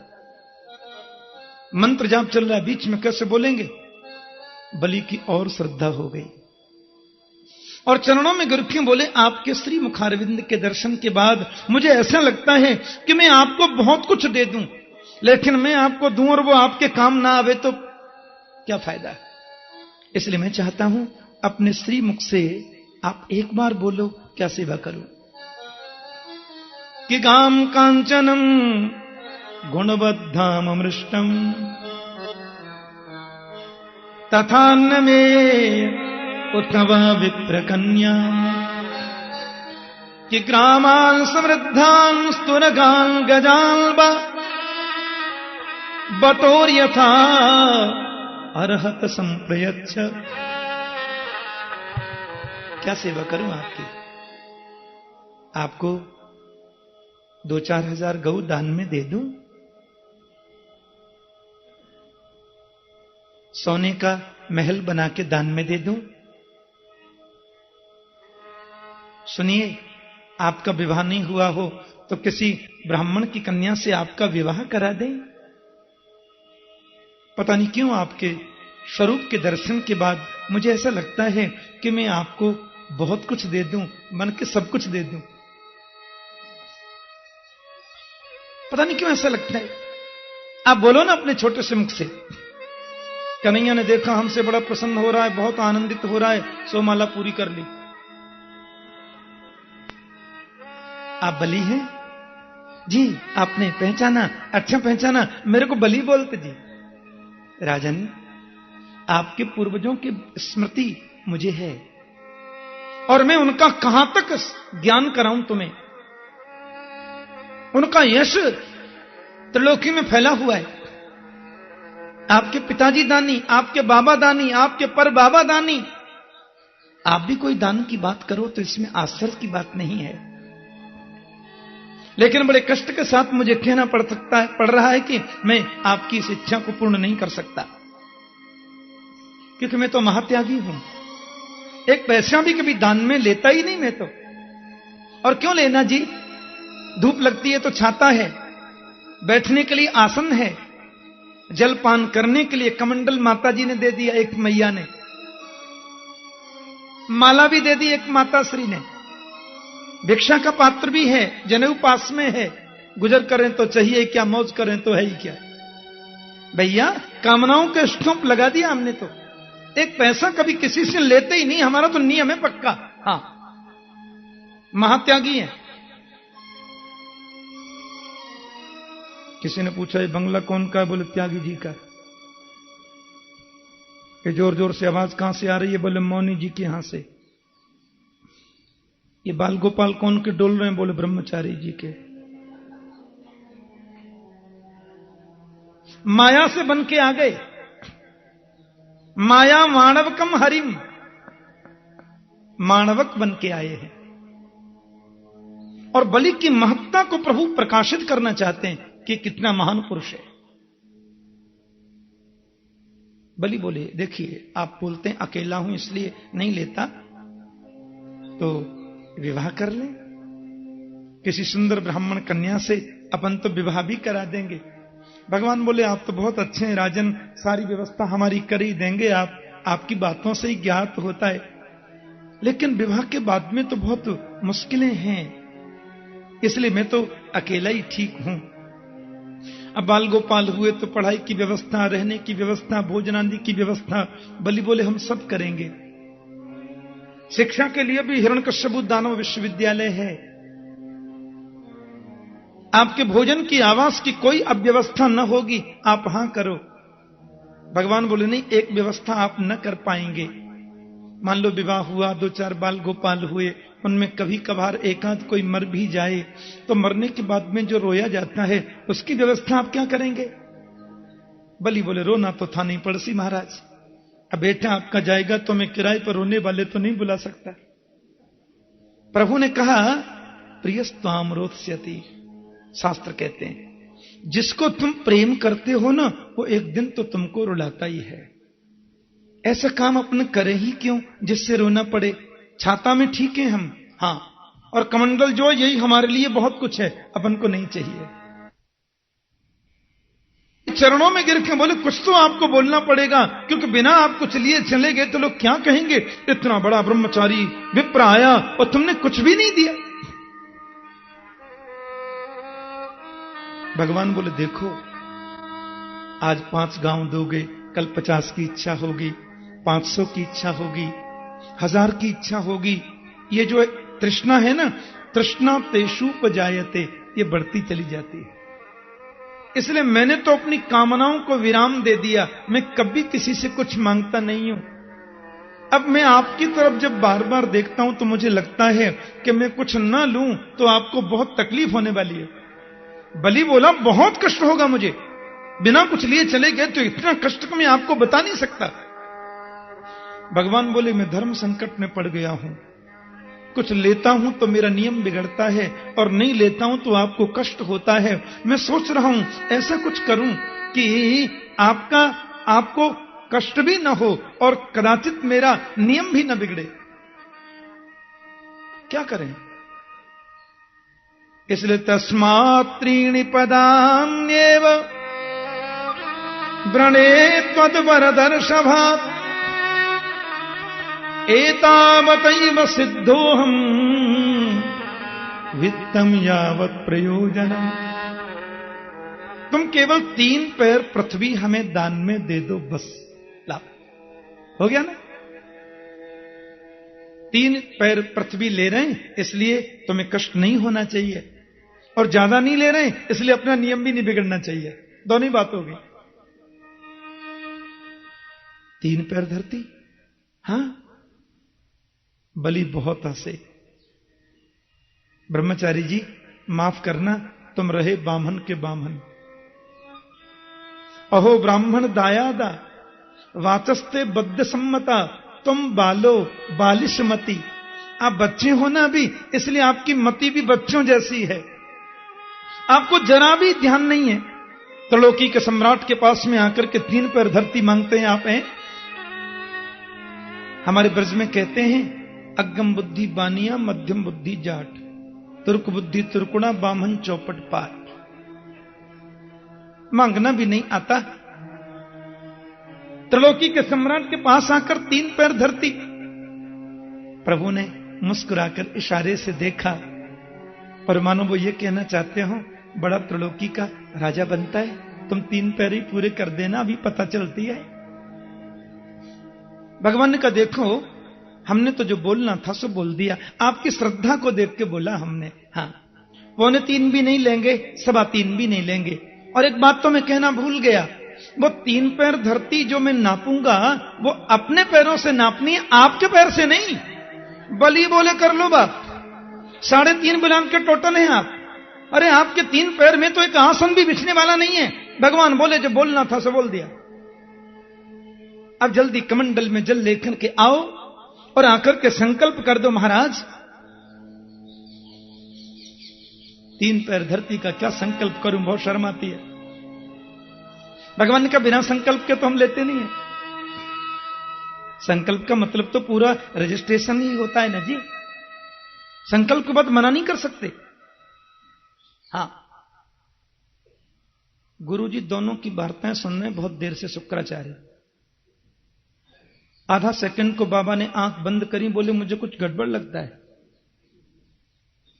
मंत्र जाप चल रहा है, बीच में कैसे बोलेंगे? बलि की और श्रद्धा हो गई और चरणों में गिर के बोले, आपके श्री मुखारविंद के दर्शन के बाद मुझे ऐसा लगता है कि मैं आपको बहुत कुछ दे दूं, लेकिन मैं आपको दूं और वो आपके काम ना आवे तो क्या फायदा? इसलिए मैं चाहता हूं अपने श्री मुख से आप एक बार बोलो, क्या सेवा करूं? कि गाम कांचनम गुणबद्धाम अमृष्टम तथान्न में उत्तवा विप्रकन्या कि ग्रामान् समृद्धान् स्तुरगान् गजाल्बा बतोर यथा अर्हत संप्रयच्छ। क्या सेवा करूं आपकी? आपको 2-4 हजार गऊ दान में दे दूं? सोने का महल बना के दान में दे दूं? सुनिए, आपका विवाह नहीं हुआ हो तो किसी ब्राह्मण की कन्या से आपका विवाह करा दें। पता नहीं क्यों आपके स्वरूप के दर्शन के बाद मुझे ऐसा लगता है कि मैं आपको बहुत कुछ दे दूं, मन के सब कुछ दे दूं। पता नहीं क्यों ऐसा लगता है। आप बोलो ना अपने छोटे से मुख से। कन्हैया ने देखा हमसे बड़ा प्रसन्न हो रहा है, बहुत आनंदित हो रहा है, सो माला पूरी कर ली। आप बलि हैं? जी, आपने पहचाना? अच्छा पहचाना, मेरे को बलि बोलते जी। राजन, आपके पूर्वजों की स्मृति मुझे है और मैं उनका कहां तक ज्ञान कराऊं तुम्हें। उनका यश त्रिलोकी में फैला हुआ है। आपके पिताजी दानी, आपके बाबा दानी, आपके पर बाबा दानी, आप भी कोई दान की बात करो तो इसमें आश्चर्य की बात नहीं है। लेकिन बड़े कष्ट के साथ मुझे कहना पड़ रहा है कि मैं आपकी इस इच्छा को पूर्ण नहीं कर सकता, क्योंकि मैं तो महात्यागी हूं। एक पैसा भी कभी दान में लेता ही नहीं मैं तो। और क्यों लेना जी? धूप लगती है तो छाता है, बैठने के लिए आसन है, जलपान करने के लिए कमंडल माता जी ने दे दिया, एक मैया ने माला भी दे दी, एक माता श्री ने भिक्षा का पात्र भी है, जनेऊ पास में है। गुजर करें तो चाहिए क्या, मौज करें तो है ही क्या। भैया कामनाओं के स्टंप लगा दिया हमने तो। एक पैसा कभी किसी से लेते ही नहीं, हमारा तो नियम है पक्का। हाँ, महात्यागी है। किसी ने पूछा ये बंगला कौन का है? बोले त्यागी जी का। ये जोर जोर से आवाज कहां से आ रही है? बोले मौनी जी के यहां से। ये बाल गोपाल कौन के डोल रहे हैं? बोले ब्रह्मचारी जी के। माया से बन के आ गए। माया मानवकम हरिम, मानवक बन के आए हैं और बलि की महत्ता को प्रभु प्रकाशित करना चाहते हैं कि कितना महान पुरुष है। बलि बोले देखिए, आप बोलते हैं अकेला हूं इसलिए नहीं लेता, तो विवाह कर ले किसी सुंदर ब्राह्मण कन्या से, अपन तो विवाह भी करा देंगे। भगवान बोले आप तो बहुत अच्छे हैं राजन, सारी व्यवस्था हमारी कर ही देंगे, आपकी बातों से ही ज्ञात होता है, लेकिन विवाह के बाद में तो बहुत मुश्किलें हैं, इसलिए मैं तो अकेला ही ठीक हूं। अब बाल गोपाल हुए तो पढ़ाई की व्यवस्था, रहने की व्यवस्था, भोजन आदि की व्यवस्था बलि बोले हम सब करेंगे। शिक्षा के लिए भी हिरण्यकश्यप दानव विश्वविद्यालय है। आपके भोजन की, आवास की कोई अब व्यवस्था न होगी, आप हां करो। भगवान बोले नहीं, एक व्यवस्था आप न कर पाएंगे। मान लो विवाह हुआ, 2-4 बाल गोपाल हुए, उनमें कभी कभार एकांत कोई मर भी जाए, तो मरने के बाद में जो रोया जाता है उसकी व्यवस्था आप क्या करेंगे? बलि बोले रोना तो था नहीं पड़ोसी महाराज, अब बेटा आपका जाएगा तो मैं किराए पर रोने वाले तो नहीं बुला सकता। प्रभु ने कहा प्रियस्त्वाम रोत्स्यति, शास्त्र कहते हैं जिसको तुम प्रेम करते हो ना, वो एक दिन तो तुमको रुलाता ही है। ऐसा काम अपन करें ही क्यों जिससे रोना पड़े? छाता में ठीक है हम, हां, और कमंडल जो यही हमारे लिए बहुत कुछ है, अपन को नहीं चाहिए। चरणों में गिर के बोले कुछ तो आपको बोलना पड़ेगा, क्योंकि बिना आप कुछ लिए चले गए तो लोग क्या कहेंगे, इतना बड़ा ब्रह्मचारी विप्र आया और तुमने कुछ भी नहीं दिया। भगवान बोले देखो, आज 5 गांव दोगे, कल 50 की इच्छा होगी, 500 की इच्छा होगी, 1000 की इच्छा होगी। ये जो तृष्णा है ना, तृष्णा तेषुपजायते, ये बढ़ती चली जाती है। इसलिए मैंने तो अपनी कामनाओं को विराम दे दिया, मैं कभी किसी से कुछ मांगता नहीं हूं। अब मैं आपकी तरफ जब बार बार देखता हूं तो मुझे लगता है कि मैं कुछ न लूं तो आपको बहुत तकलीफ होने वाली है। बलि बोला बहुत कष्ट होगा मुझे, बिना कुछ लिए चले गए तो इतना कष्ट को मैं आपको बता नहीं सकता। भगवान बोले मैं धर्म संकट में पड़ गया हूं, कुछ लेता हूं तो मेरा नियम बिगड़ता है और नहीं लेता हूं तो आपको कष्ट होता है। मैं सोच रहा हूं ऐसा कुछ करूं कि आपको कष्ट भी न हो और कदाचित मेरा नियम भी न बिगड़े। क्या करें? इसलिए तस्मात् त्रीणि पदान्येव व्रणे त्वद्वरदर्शभात् एतावतैव सिद्धोऽहम् वित्तम यावत् प्रयोजनम्। तुम केवल 3 पैर पृथ्वी हमें दान में दे दो, बस लाभ हो गया ना। 3 पैर पृथ्वी ले रहे हैं इसलिए तुम्हें कष्ट नहीं होना चाहिए, और ज्यादा नहीं ले रहे हैं इसलिए अपना नियम भी नहीं बिगड़ना चाहिए। दोनों ही बात होगी। 3 पैर धरती? हां। बलि बहुत हंसे। ब्रह्मचारी जी माफ करना, तुम रहे बामन के बामन। अहो ब्राह्मण दायादा वाचस्ते बद्ध सम्मता, तुम बालो बालिश मती। आप बच्चे हो ना अभी, इसलिए आपकी मति भी बच्चों जैसी है, आपको जरा भी ध्यान नहीं है। त्रिलोकी के सम्राट के पास में आकर के 3 पैर धरती मांगते हैं आप हैं। हमारे ब्रज में कहते हैं अगम बुद्धि बानिया मध्यम बुद्धि जाट, तुर्क बुद्धि तुर्कुणा बामन चौपट पाट। मांगना भी नहीं आता। त्रिलोकी के सम्राट के पास आकर 3 पैर धरती। प्रभु ने मुस्कुराकर इशारे से देखा, पर मानो वो ये कहना चाहते हो बड़ा त्रिलोकी का राजा बनता है, तुम 3 पैर ही पूरे कर देना, अभी पता चलती है। भगवान ने कहा देखो, हमने तो जो बोलना था सो बोल दिया, आपकी श्रद्धा को देख के बोला हमने। हाँ, 2.25 भी नहीं लेंगे, 3.25 भी नहीं लेंगे। और एक बात तो मैं कहना भूल गया, वो 3 पैर धरती जो मैं नापूंगा वो अपने पैरों से नापनी है, आपके पैर से नहीं। बलि बोले कर लो बाप, 3.5 बुलान के टोटल हैं आप। अरे आपके 3 पैर में तो एक आसन भी बिछने वाला नहीं है। भगवान बोले जो बोलना था सो बोल दिया। अब जल्दी कमंडल में जल लेकर के आओ और आकर के संकल्प कर दो महाराज। 3 पैर धरती का क्या संकल्प करूं, बहुत शर्म आती है। भगवान का बिना संकल्प के तो हम लेते नहीं है। संकल्प का मतलब तो पूरा रजिस्ट्रेशन ही होता है ना जी। संकल्प के बाद मना नहीं कर सकते। हां, गुरुजी दोनों की वार्ताएं सुन रहे बहुत देर से शुक्राचार्य। आधा सेकंड को बाबा ने आंख बंद करी, बोले मुझे कुछ गड़बड़ लगता है।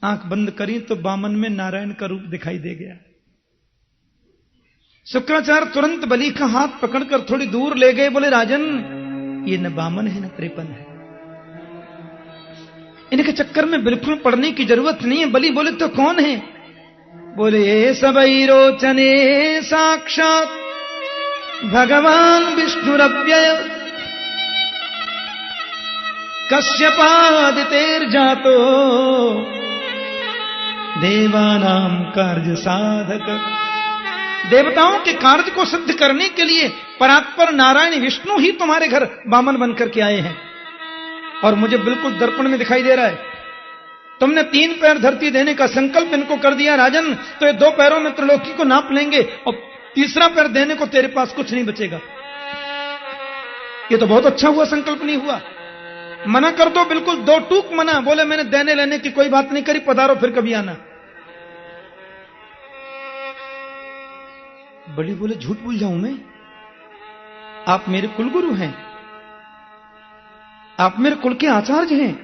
आंख बंद करी तो बामन में नारायण का रूप दिखाई दे गया। शुक्राचार्य तुरंत बलि का हाथ पकड़कर थोड़ी दूर ले गए, बोले राजन ये न बामन है न त्रेपन है, इनके चक्कर में बिल्कुल पड़ने की जरूरत नहीं है। बलि बोले तो कौन है? बोले ये सबई रोचने साक्षात भगवान विष्णुरव्यय कश्यपादितेर जातो देवानाम कार्य साधक। देवताओं के कार्य को सिद्ध करने के लिए परात्पर नारायण विष्णु ही तुम्हारे घर बामन बनकर के आए हैं। और मुझे बिल्कुल दर्पण में दिखाई दे रहा है, तुमने 3 पैर धरती देने का संकल्प इनको कर दिया राजन, तो ये 2 पैरों में त्रिलोकी को नाप लेंगे और 3रा पैर देने को तेरे पास कुछ नहीं बचेगा। ये तो बहुत अच्छा हुआ, संकल्प नहीं हुआ। मना कर दो, बिल्कुल 2 टूक मना। बोले मैंने देने लेने की कोई बात नहीं करी, पधारो फिर कभी आना। बलि बोले झूठ बोल जाऊं मैं? आप मेरे कुलगुरु हैं, आप मेरे कुल के आचार्य हैं,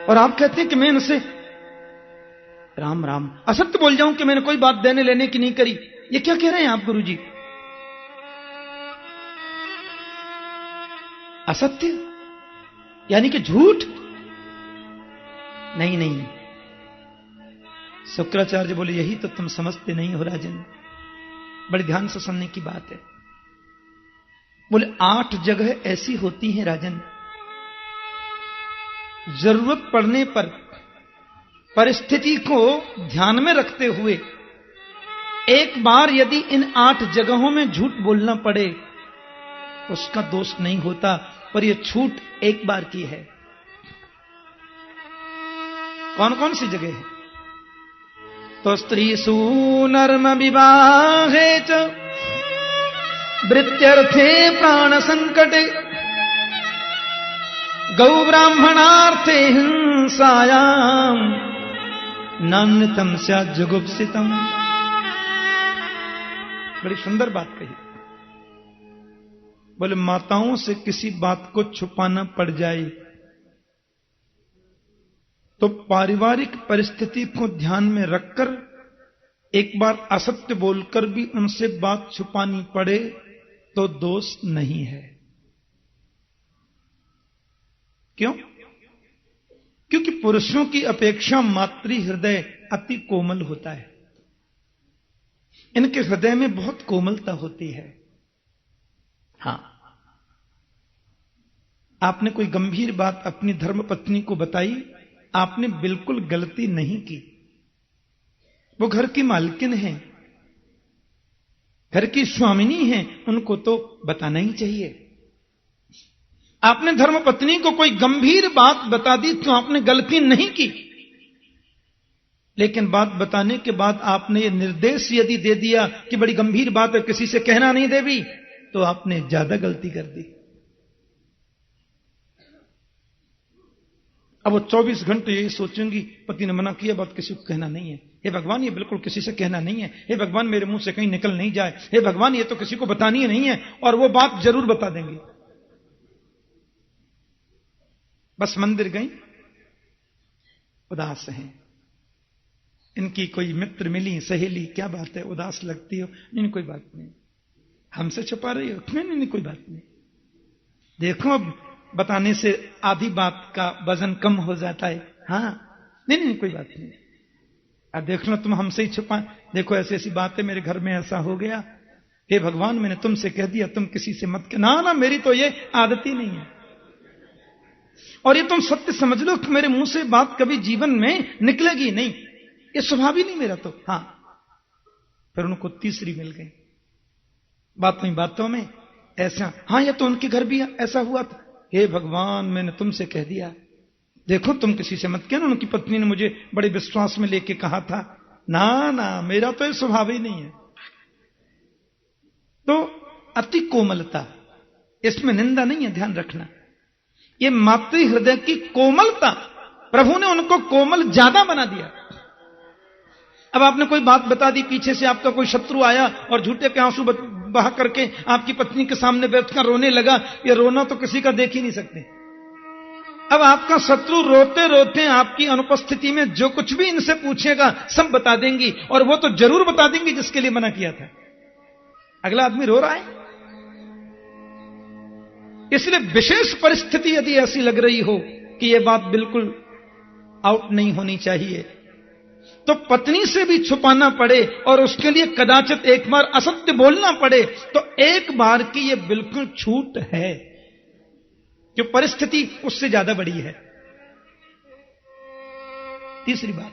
और आप कहते हैं कि मैं इनसे राम राम असत्य बोल जाऊं कि मैंने कोई बात देने लेने की नहीं करी। ये क्या कह रहे हैं आप गुरुजी? असत्य यानी कि झूठ? नहीं नहीं, शुक्राचार्य बोले यही तो तुम समझते नहीं हो राजन, बड़े ध्यान से सुनने की बात है। बोले 8 जगह ऐसी होती हैं राजन, जरूरत पड़ने पर परिस्थिति को ध्यान में रखते हुए एक बार यदि इन 8 जगहों में झूठ बोलना पड़े तो उसका दोष नहीं होता, पर यह छूट एक बार की है। कौन कौन सी जगह है? तो स्त्रीषु नर्म विवाहे च वृत्यर्थे प्राण संकटे गौ ब्राह्मणार्थे हिंसायाम नान्यतम स्यात् जुगुप्सितम। बड़ी सुंदर बात कही। बोले माताओं से किसी बात को छुपाना पड़ जाए तो पारिवारिक परिस्थिति को ध्यान में रखकर एक बार असत्य बोलकर भी उनसे बात छुपानी पड़े तो दोष नहीं है। क्यों? क्योंकि पुरुषों की अपेक्षा मातृ हृदय अति कोमल होता है। इनके हृदय में बहुत कोमलता होती है। हां, आपने कोई गंभीर बात अपनी धर्मपत्नी को बताई, आपने बिल्कुल गलती नहीं की। वो घर की मालकिन है, घर की स्वामिनी है, उनको तो बताना ही चाहिए। आपने धर्मपत्नी को कोई गंभीर बात बता दी तो आपने गलती नहीं की, लेकिन बात बताने के बाद आपने ये निर्देश यदि दे दिया कि बड़ी गंभीर बात है, किसी से कहना नहीं देवी, तो आपने ज्यादा गलती कर दी। अब वो 24 घंटे यही सोचेंगी, पति ने मना किया, बात किसी को कहना नहीं है। हे भगवान, ये बिल्कुल किसी से कहना नहीं है। हे भगवान, मेरे मुंह से कहीं निकल नहीं जाए। हे भगवान, ये तो किसी को बतानी नहीं है। और वो बात जरूर बता देंगे। बस मंदिर गई, उदास हैं। इनकी कोई मित्र मिली, सहेली, क्या बात है, उदास लगती हो? नहीं, कोई बात नहीं। हमसे छुपा रही हो? नहीं, कोई बात नहीं। देखो, अब बताने से आधी बात का वजन कम हो जाता है। हाँ, नहीं, कोई बात नहीं। अब देख लो, तुम हमसे ही छुपा, देखो ऐसी ऐसी बात है, मेरे घर में ऐसा हो गया। हे भगवान, मैंने तुमसे कह दिया, तुम किसी से मत कहना। ना, मेरी तो ये आदत ही नहीं है। और ये तुम सत्य समझ लो कि मेरे मुंह से बात कभी जीवन में निकलेगी नहीं, ये स्वभाव ही नहीं मेरा तो। हां, फिर उनको तीसरी मिल गई। बातों में ऐसा, हां, ये तो उनके घर भी ऐसा हुआ था। हे भगवान, मैंने तुमसे कह दिया, देखो तुम किसी से मत कहना। उनकी पत्नी ने मुझे बड़े विश्वास में लेके कहा था। ना, मेरा तो ये स्वभाव ही नहीं है। तो अति कोमलता, इसमें निंदा नहीं है, ध्यान रखना। ये मातृ हृदय की कोमलता, प्रभु ने उनको कोमल ज्यादा बना दिया। अब आपने कोई बात बता दी, पीछे से आपका कोई शत्रु आया और झूठे के आंसू बहा करके आपकी पत्नी के सामने बैठकर रोने लगा। ये रोना तो किसी का देख ही नहीं सकते। अब आपका शत्रु रोते रोते आपकी अनुपस्थिति में जो कुछ भी इनसे पूछेगा सब बता देंगी, और वो तो जरूर बता देंगी जिसके लिए मना किया था। अगला आदमी रो रहा है, इसलिए विशेष परिस्थिति यदि ऐसी लग रही हो कि यह बात बिल्कुल आउट नहीं होनी चाहिए, तो पत्नी से भी छुपाना पड़े और उसके लिए कदाचित एक बार असत्य बोलना पड़े, तो एक बार की यह बिल्कुल छूट है, जो परिस्थिति उससे ज्यादा बड़ी है। तीसरी बात,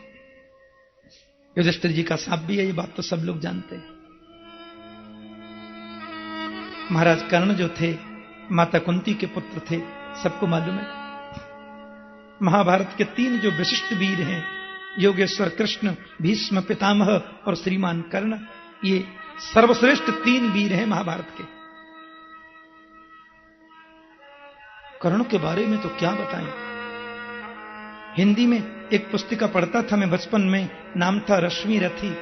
युधिष्ठिर जी का साथ भी है, ये बात तो सब लोग जानते हैं। महाराज कर्ण जो थे, माता कुंती के पुत्र थे, सबको मालूम है। महाभारत के 3 जो विशिष्ट वीर हैं, योगेश्वर कृष्ण, भीष्म पितामह और श्रीमान कर्ण, ये सर्वश्रेष्ठ 3 वीर हैं महाभारत के। कर्ण के बारे में तो क्या बताएं। हिंदी में एक पुस्तिका पढ़ता था मैं बचपन में, नाम था रश्मि रथी।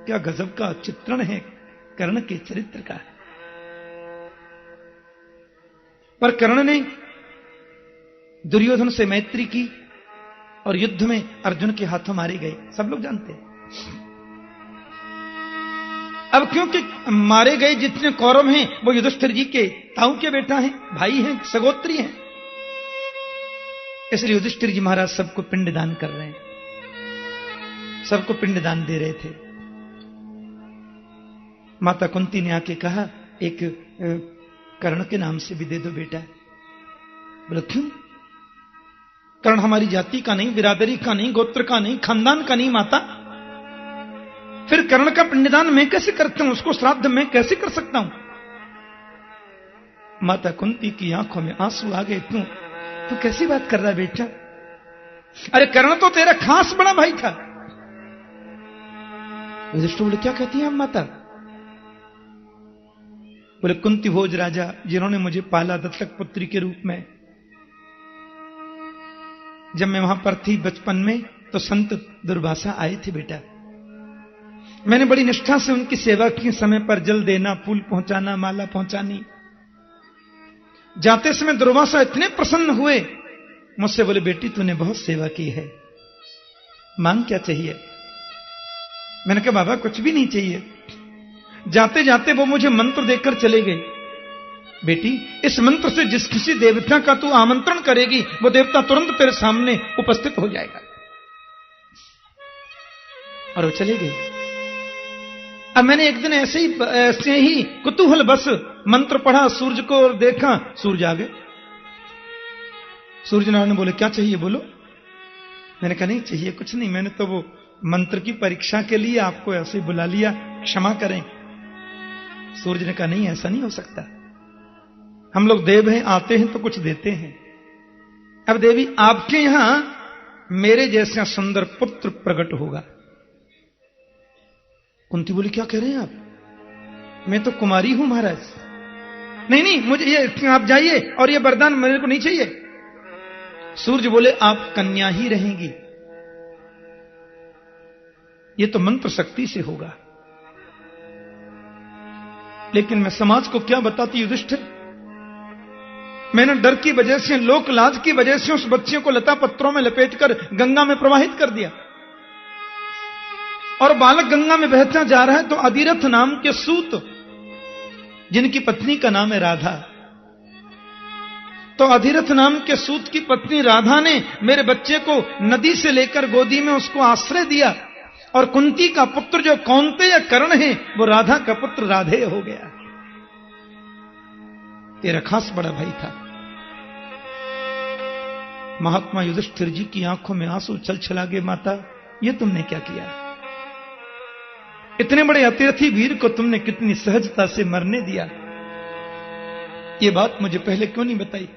क्या गजब का चित्रण है कर्ण के चरित्र का। पर कर्ण ने दुर्योधन से मैत्री की और युद्ध में अर्जुन के हाथों मारे गए, सब लोग जानते हैं। अब क्योंकि मारे गए जितने कौरव हैं वो युधिष्ठिर जी के ताऊ के बेटा हैं, भाई हैं, सगोत्री हैं, इसलिए युधिष्ठिर जी महाराज सबको पिंडदान कर रहे हैं, सबको पिंडदान दे रहे थे। माता कुंती ने आके कहा, एक कर्ण के नाम से भी दे दो बेटा। बोला क्यों? कर्ण हमारी जाति का नहीं, बिरादरी का नहीं, गोत्र का नहीं, खानदान का नहीं माता। फिर कर्ण का पिंडदान मैं कैसे करता हूं, उसको श्राद्ध मैं कैसे कर सकता हूं? माता कुंती की आंखों में आंसू आ गए। तू कैसी बात कर रहा है बेटा? अरे कर्ण तो तेरा खास बड़ा भाई था। युधिष्ठिर बोले क्या कहती हैं आप माता? बोले कुंती भोज राजा जिन्होंने मुझे पाला दत्तक पुत्री के रूप में, जब मैं वहां पर थी बचपन में तो संत दुर्वासा आए थे बेटा। मैंने बड़ी निष्ठा से उनकी सेवा की, समय पर जल देना, फूल पहुंचाना, माला पहुंचानी। जाते समय दुर्वासा इतने प्रसन्न हुए, मुझसे बोले बेटी तूने बहुत सेवा की है, मांग क्या चाहिए? मैंने कहा बाबा कुछ भी नहीं चाहिए। जाते जाते वो मुझे मंत्र देकर चले गए, बेटी इस मंत्र से जिस किसी देवता का तू आमंत्रण करेगी वो देवता तुरंत तेरे सामने उपस्थित हो जाएगा। और वो चले गए। अब मैंने एक दिन ऐसे ही कुतूहल बस मंत्र पढ़ा, सूरज को और देखा, सूरज आ गए। सूर्य नारायण बोले क्या चाहिए बोलो। मैंने कहा नहीं चाहिए कुछ नहीं, मैंने तो वो मंत्र की परीक्षा के लिए आपको ऐसे बुला लिया, क्षमा करें। सूर्य ने कहा नहीं ऐसा नहीं हो सकता, हम लोग देव हैं, आते हैं तो कुछ देते हैं। अब देवी आपके यहां मेरे जैसा सुंदर पुत्र प्रकट होगा। कुंती बोली क्या कह रहे हैं आप, मैं तो कुमारी हूं महाराज। नहीं नहीं मुझे ये, आप जाइए और ये वरदान मेरे को नहीं चाहिए। सूर्य बोले आप कन्या ही रहेंगी, ये तो मंत्र शक्ति से होगा। लेकिन मैं समाज को क्या बताती युधिष्ठिर, मैंने डर की वजह से, लोक लाज की वजह से उस बच्चे को लता पत्रों में लपेटकर गंगा में प्रवाहित कर दिया। और बालक गंगा में बहता जा रहा है तो अधिरथ नाम के सूत, जिनकी पत्नी का नाम है राधा, तो अधिरथ नाम के सूत की पत्नी राधा ने मेरे बच्चे को नदी से लेकर गोदी में उसको आश्रय दिया। और कुंती का पुत्र जो कौन्तेय कर्ण है वो राधा का पुत्र राधेय हो गया। तेरा खास बड़ा भाई था। महात्मा युधिष्ठिर जी की आंखों में आंसू छल छला गए। माता ये तुमने क्या किया, इतने बड़े अतिरथी वीर को तुमने कितनी सहजता से मरने दिया, ये बात मुझे पहले क्यों नहीं बताई।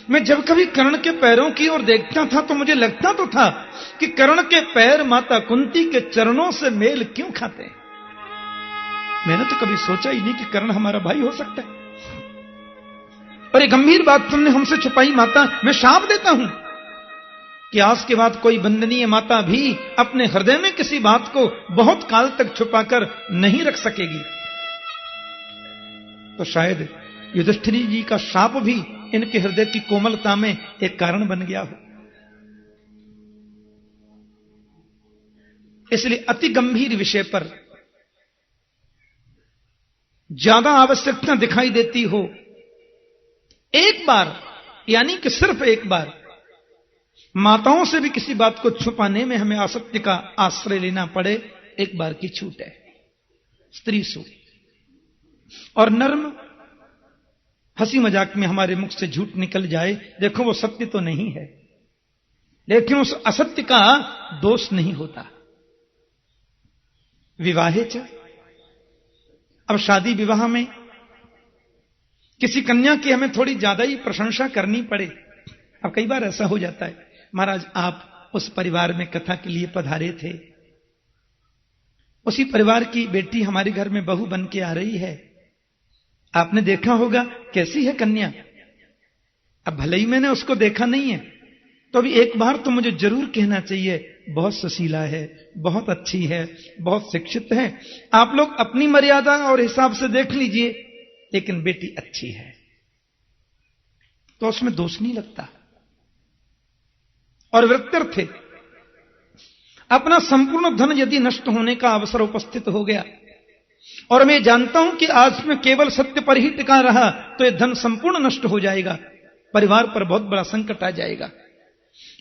मैं जब कभी कर्ण के पैरों की ओर देखता था तो मुझे लगता तो था कि कर्ण के पैर माता कुंती के चरणों से मेल क्यों खाते हैं। मैंने तो कभी सोचा ही नहीं कि कर्ण हमारा भाई हो सकता है। और ये गंभीर बात तुमने हमसे छुपाई माता। मैं शाप देता हूं कि आज के बाद कोई वंदनीय माता भी अपने हृदय में किसी बात को बहुत काल तक छुपाकर नहीं रख सकेगी। तो शायद युधिष्ठिर जी का शाप भी इनके हृदय की कोमलता में एक कारण बन गया हो। इसलिए अति गंभीर विषय पर ज्यादा आवश्यकता दिखाई देती हो, एक बार यानी कि सिर्फ एक बार माताओं से भी किसी बात को छुपाने में हमें असत्य का आश्रय लेना पड़े, एक बार की छूट है। स्त्री सूक्त और नर्म हंसी मजाक में हमारे मुख से झूठ निकल जाए, देखो वो सत्य तो नहीं है, लेकिन उस असत्य का दोष नहीं होता। विवाहे च, अब शादी विवाह में किसी कन्या की हमें थोड़ी ज्यादा ही प्रशंसा करनी पड़े। अब कई बार ऐसा हो जाता है, महाराज आप उस परिवार में कथा के लिए पधारे थे, उसी परिवार की बेटी हमारे घर में बहू बन के आ रही है, आपने देखा होगा कैसी है कन्या। अब भले ही मैंने उसको देखा नहीं है तो अभी एक बार तो मुझे जरूर कहना चाहिए, बहुत सुशीला है, बहुत अच्छी है, बहुत शिक्षित है। आप लोग अपनी मर्यादा और हिसाब से देख लीजिए, लेकिन बेटी अच्छी है, तो उसमें दोष नहीं लगता। और वृत्तर्थे अपना संपूर्ण धन यदि नष्ट होने का अवसर उपस्थित हो गया, और मैं जानता हूं कि आज में केवल सत्य पर ही टिका रहा तो यह धन संपूर्ण नष्ट हो जाएगा, परिवार पर बहुत बड़ा संकट आ जाएगा।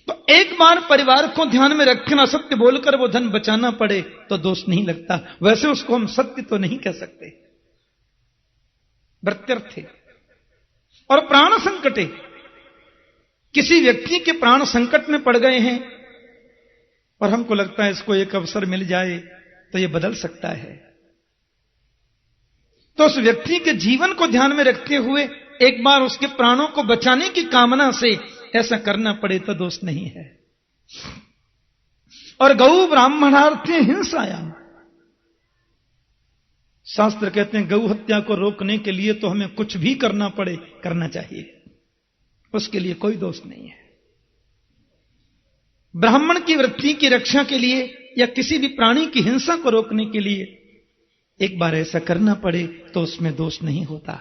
तो एक बार परिवार को ध्यान में रखना, सत्य बोलकर वो धन बचाना पड़े तो दोष नहीं लगता। वैसे उसको हम सत्य तो नहीं कह सकते। वृत्तर्थे और प्राण संकटे, किसी व्यक्ति के प्राण संकट में पड़ गए हैं और हमको लगता है इसको एक अवसर मिल जाए तो यह बदल सकता है, तो उस व्यक्ति के जीवन को ध्यान में रखते हुए एक बार उसके प्राणों को बचाने की कामना से ऐसा करना पड़े तो दोष नहीं है। और गौ ब्राह्मणार्थे हिंसायाम, शास्त्र कहते हैं गौ हत्या को रोकने के लिए तो हमें कुछ भी करना पड़े करना चाहिए, उसके लिए कोई दोष नहीं है। ब्राह्मण की वृत्ति की रक्षा के लिए या किसी भी प्राणी की हिंसा को रोकने के लिए एक बार ऐसा करना पड़े तो उसमें दोष नहीं होता।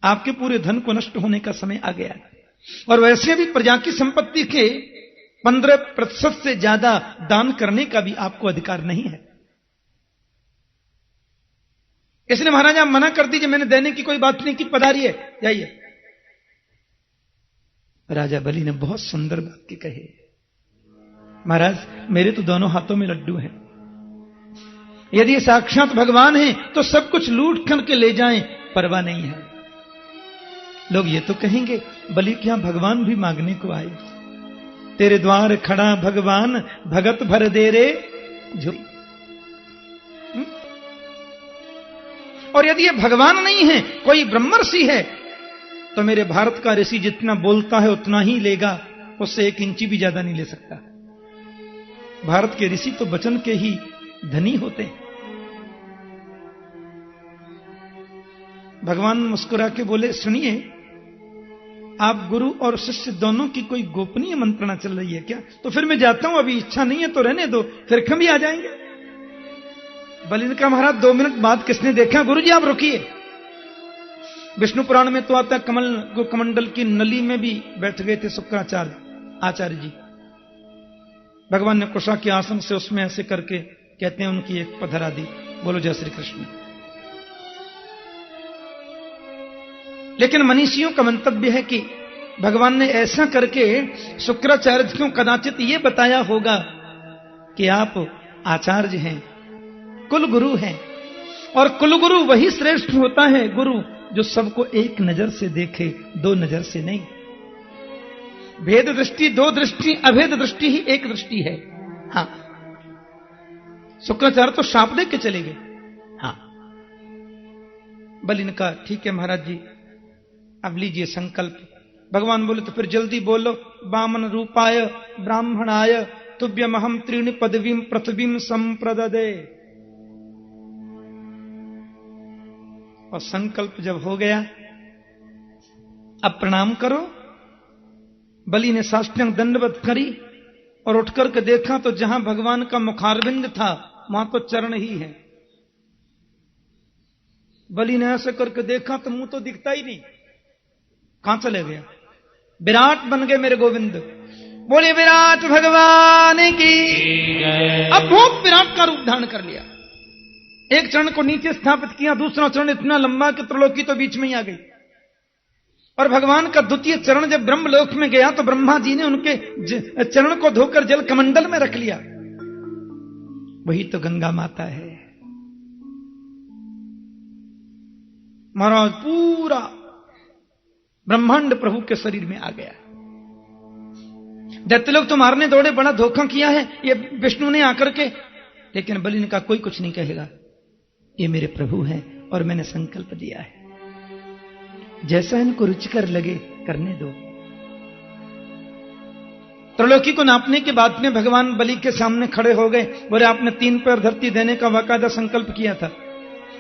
आपके पूरे धन को नष्ट होने का समय आ गया, और वैसे भी प्रजा की संपत्ति के 15% से ज्यादा दान करने का भी आपको अधिकार नहीं है। इसलिए महाराज आप मना कर दीजिए, मैंने देने की कोई बात नहीं की, पधारिए जाइए। राजा बलि ने बहुत सुंदर बात की कही, महाराज मेरे तो दोनों हाथों में लड्डू हैं, यदि साक्षात भगवान हैं तो सब कुछ लूट करके ले जाएं, परवाह नहीं है। लोग ये तो कहेंगे बलि क्या भगवान भी मांगने को आए, तेरे द्वार खड़ा भगवान भगत भर दे रे झोली। और यदि ये भगवान नहीं है, कोई ब्रह्मर्षि है, तो मेरे भारत का ऋषि जितना बोलता है उतना ही लेगा, उससे 1 इंची भी ज्यादा नहीं ले सकता। भारत के ऋषि तो वचन के ही धनी होते हैं। भगवान मुस्कुरा के बोले, सुनिए, आप गुरु और शिष्य दोनों की कोई गोपनीय मंत्रणा चल रही है क्या? तो फिर मैं जाता हूं, अभी इच्छा नहीं है तो रहने दो, फिर हम भी आ जाएंगे। बलि ने कहा, महाराज 2 मिनट बाद किसने देखा? गुरु जी आप रुकिए। विष्णु पुराण में तो आता है कमंडल की नली में भी बैठ गए थे शुक्राचार्य आचार्य जी। भगवान ने कुशा के आसन से उसमें ऐसे करके कहते हैं उनकी एक पधरा दी। बोलो जय श्री कृष्ण। लेकिन मनीषियों का मंतव्य है कि भगवान ने ऐसा करके शुक्राचार्य को कदाचित ये बताया होगा कि आप आचार्य हैं, कुल गुरु हैं, और कुल गुरु वही श्रेष्ठ होता है गुरु जो सबको एक नजर से देखे, 2 नजर से नहीं। भेद दृष्टि 2 दृष्टि, अभेद दृष्टि ही एक दृष्टि है। हाँ, शुक्राचार्य तो शाप दे के चले गए। हाँ, बलि ने कहा, ठीक है महाराज जी, अब लीजिए संकल्प। भगवान बोले, तो फिर जल्दी बोलो। वामन रूपाय ब्राह्मणाय तुभ्यमहम 3 पदवीं पृथ्वीं संप्रददे। और संकल्प जब हो गया, अब प्रणाम करो। बलि ने साष्टांग दंडवत करी और उठकर के देखा तो जहां भगवान का मुखारविंद था वहां तो चरण ही है। बलि ने ऐसे करके देखा तो मुंह तो दिखता ही नहीं, कहां चले गया? विराट बन गए मेरे गोविंद। बोले विराट भगवान की। अब बहुत विराट का रूप धारण कर लिया। एक चरण को नीचे स्थापित किया, दूसरा चरण इतना लंबा कि त्रिलोकी तो बीच में ही आ गई। और भगवान का द्वितीय चरण जब ब्रह्मलोक में गया तो ब्रह्मा जी ने उनके चरण को धोकर जल कमंडल में रख लिया। वही तो गंगा माता है महाराज। पूरा ब्रह्मांड प्रभु के शरीर में आ गया। दैत्य लोग तो मारने दौड़े, बड़ा धोखा किया है ये विष्णु ने आकर के। लेकिन बलि ने कहा, कोई कुछ नहीं कहेगा, ये मेरे प्रभु हैं और मैंने संकल्प दिया है, जैसा इनको रुचिकर लगे करने दो। त्रिलोकी को नापने के बाद में भगवान बलि के सामने खड़े हो गए। बोले, आपने 3 पैर धरती देने का बाकायदा संकल्प किया था,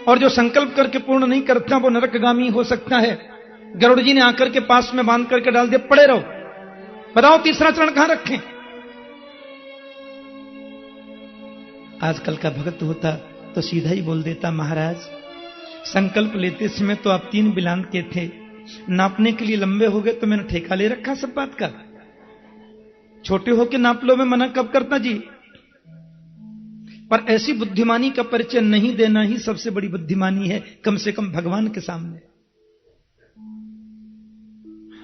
और जो संकल्प करके पूर्ण नहीं करता वो नरकगामी हो सकता है। गरुड़ जी ने आकर के पास में बांध करके डाल दिया, पड़े रहो, बताओ तीसरा चरण कहां रखें? आजकल का भक्त होता तो सीधा ही बोल देता, महाराज संकल्प लेते समय तो आप 3 बिलान के थे, नापने के लिए लंबे हो गए तो मैंने ठेका ले रखा सब बात का। छोटे होके नाप लो, मैं मना कब करता जी। पर ऐसी बुद्धिमानी का परिचय नहीं देना ही सबसे बड़ी बुद्धिमानी है, कम से कम भगवान के सामने।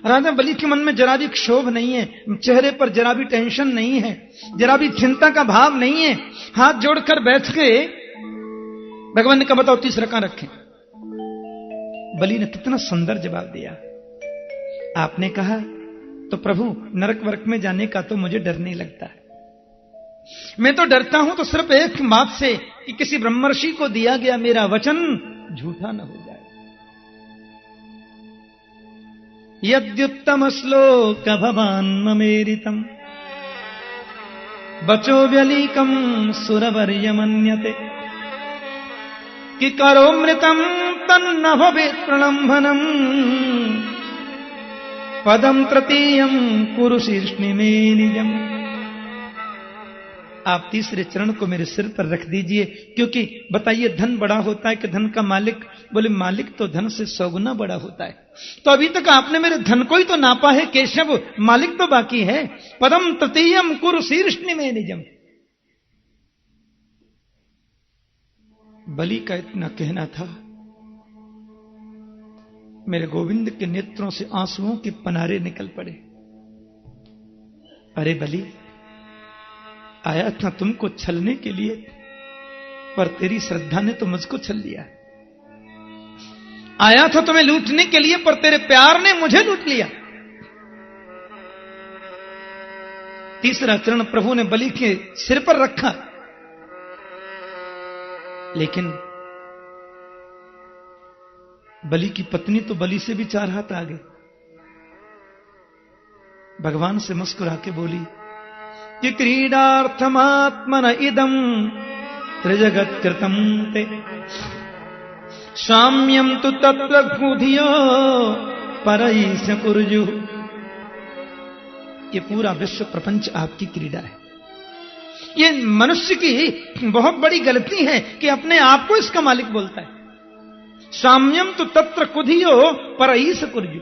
राजा बलि के मन में जरा भी क्षोभ नहीं है, चेहरे पर जरा भी टेंशन नहीं है, जरा भी चिंता का भाव नहीं है। हाथ जोड़कर बैठ गए। भगवान ने कहा, बताओ तीसरा कहां रखें? बलि ने कितना सुंदर जवाब दिया। आपने कहा तो प्रभु नरक वर्क में जाने का तो मुझे डर नहीं लगता। मैं तो डरता हूं तो सिर्फ एक बात से कि किसी ब्रह्मर्षि को दिया गया मेरा वचन झूठा न हो जाए। यद्युत्तम श्लोक भवान ममेरितम बचो व्यलीकम सुरवर्य मन्यते कि करोमृतम तन्न भवेत् प्रणम्भनम पदम तृतीयम कुरु शीर्ष्णि में निजम। आप तीसरे चरण को मेरे सिर पर रख दीजिए, क्योंकि बताइए धन बड़ा होता है कि धन का मालिक? बोले, मालिक तो धन से 100 गुना बड़ा होता है। तो अभी तक आपने मेरे धन को ही तो नापा है केशव, मालिक तो बाकी है। पदम तृतीयम कुरु शीर्ष्णि में निजम। बलि का इतना कहना था, मेरे गोविंद के नेत्रों से आंसुओं के पनारे निकल पड़े। अरे बलि, आया था तुमको छलने के लिए, पर तेरी श्रद्धा ने तो मुझको छल लिया। आया था तुम्हें लूटने के लिए, पर तेरे प्यार ने मुझे लूट लिया। तीसरा चरण प्रभु ने बलि के सिर पर रखा, लेकिन बलि की पत्नी तो बलि से भी 4 हाथ आगे। भगवान से मुस्कुरा के बोली कि क्रीडार्थमात्मन इदम त्रिजगत कृतम ते साम्यम तु तत्र कुधियो परईश कुर्जु। ये पूरा विश्व प्रपंच आपकी क्रीड़ा है। ये मनुष्य की बहुत बड़ी गलती है कि अपने आप को इसका मालिक बोलता है। साम्यम तु तत्र कुधियो परईश कुर्जु।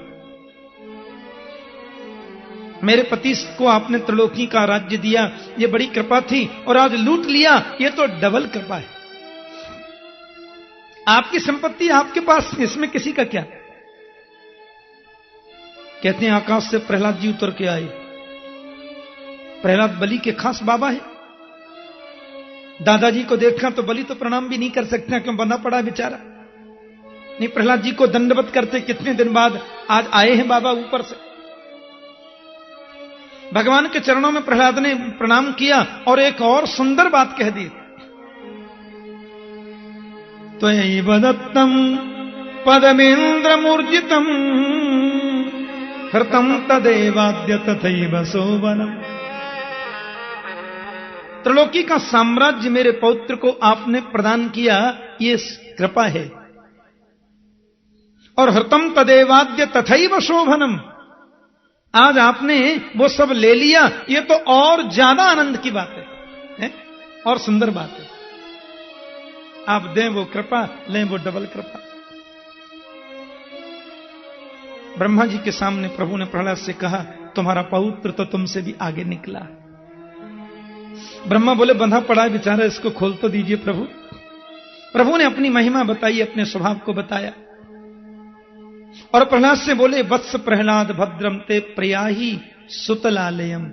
मेरे पति को आपने त्रिलोकी का राज्य दिया, ये बड़ी कृपा थी, और आज लूट लिया, ये तो डबल कृपा है। आपकी संपत्ति आपके पास, इसमें किसी का क्या। कहते हैं आकाश से प्रहलाद जी उतर के आए। प्रहलाद बलि के खास बाबा है। दादाजी को देखा तो बलि तो प्रणाम भी नहीं कर सकता, क्यों बंधा पड़ा बेचारा। नहीं, प्रहलाद जी को दंडवत करते कितने दिन बाद आज आए हैं बाबा ऊपर से। भगवान के चरणों में प्रहलाद ने प्रणाम किया और एक और सुंदर बात कह दी। त्वयैव दत्तम पदमेन्द्र मूर्जितम हृतम तदेवाद्य तथैव शोभनम। त्रिलोकी का साम्राज्य मेरे पौत्र को आपने प्रदान किया, ये कृपा है। और हृतम तदेवाद्य तथैव शोभनम, आज आपने वो सब ले लिया, ये तो और ज्यादा आनंद की बात है? और सुंदर बात है। आप दें वो कृपा, लें वो डबल कृपा। ब्रह्मा जी के सामने प्रभु ने प्रहलाद से कहा, तुम्हारा पौत्र तो तुमसे भी आगे निकला। ब्रह्मा बोले बंधा पड़ा है बेचारा, इसको खोल तो दीजिए प्रभु। प्रभु ने अपनी महिमा बताई, अपने स्वभाव को बताया, और प्रहलाद से बोले वत्स प्रहलाद भद्रम ते प्रियाही सुतलालयम।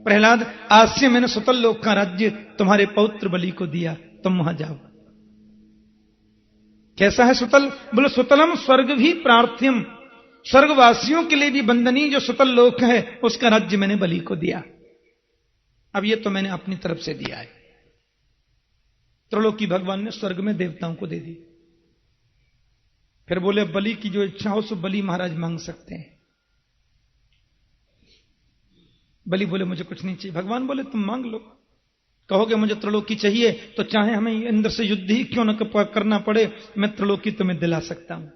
प्रहलाद, आज से मैंने सुतल लोक का राज्य तुम्हारे पौत्र बलि को दिया, तुम वहां जाओ। कैसा है सुतल? बोले सुतलम स्वर्ग भी प्रार्थ्यम, स्वर्गवासियों के लिए भी वंदनीय जो सुतल लोक है, उसका राज्य मैंने बलि को दिया। अब ये तो मैंने अपनी तरफ से दिया है। त्रिलोकी भगवान ने स्वर्ग में देवताओं को दे दी। फिर बोले बलि की जो इच्छा हो सो बलि महाराज मांग सकते हैं। बलि बोले मुझे कुछ नहीं चाहिए। भगवान बोले तुम मांग लो। कहोगे मुझे त्रिलोकी चाहिए, तो चाहे हमें इंद्र से युद्ध ही क्यों न करना पड़े, मैं त्रिलोकी तुम्हें दिला सकता हूं।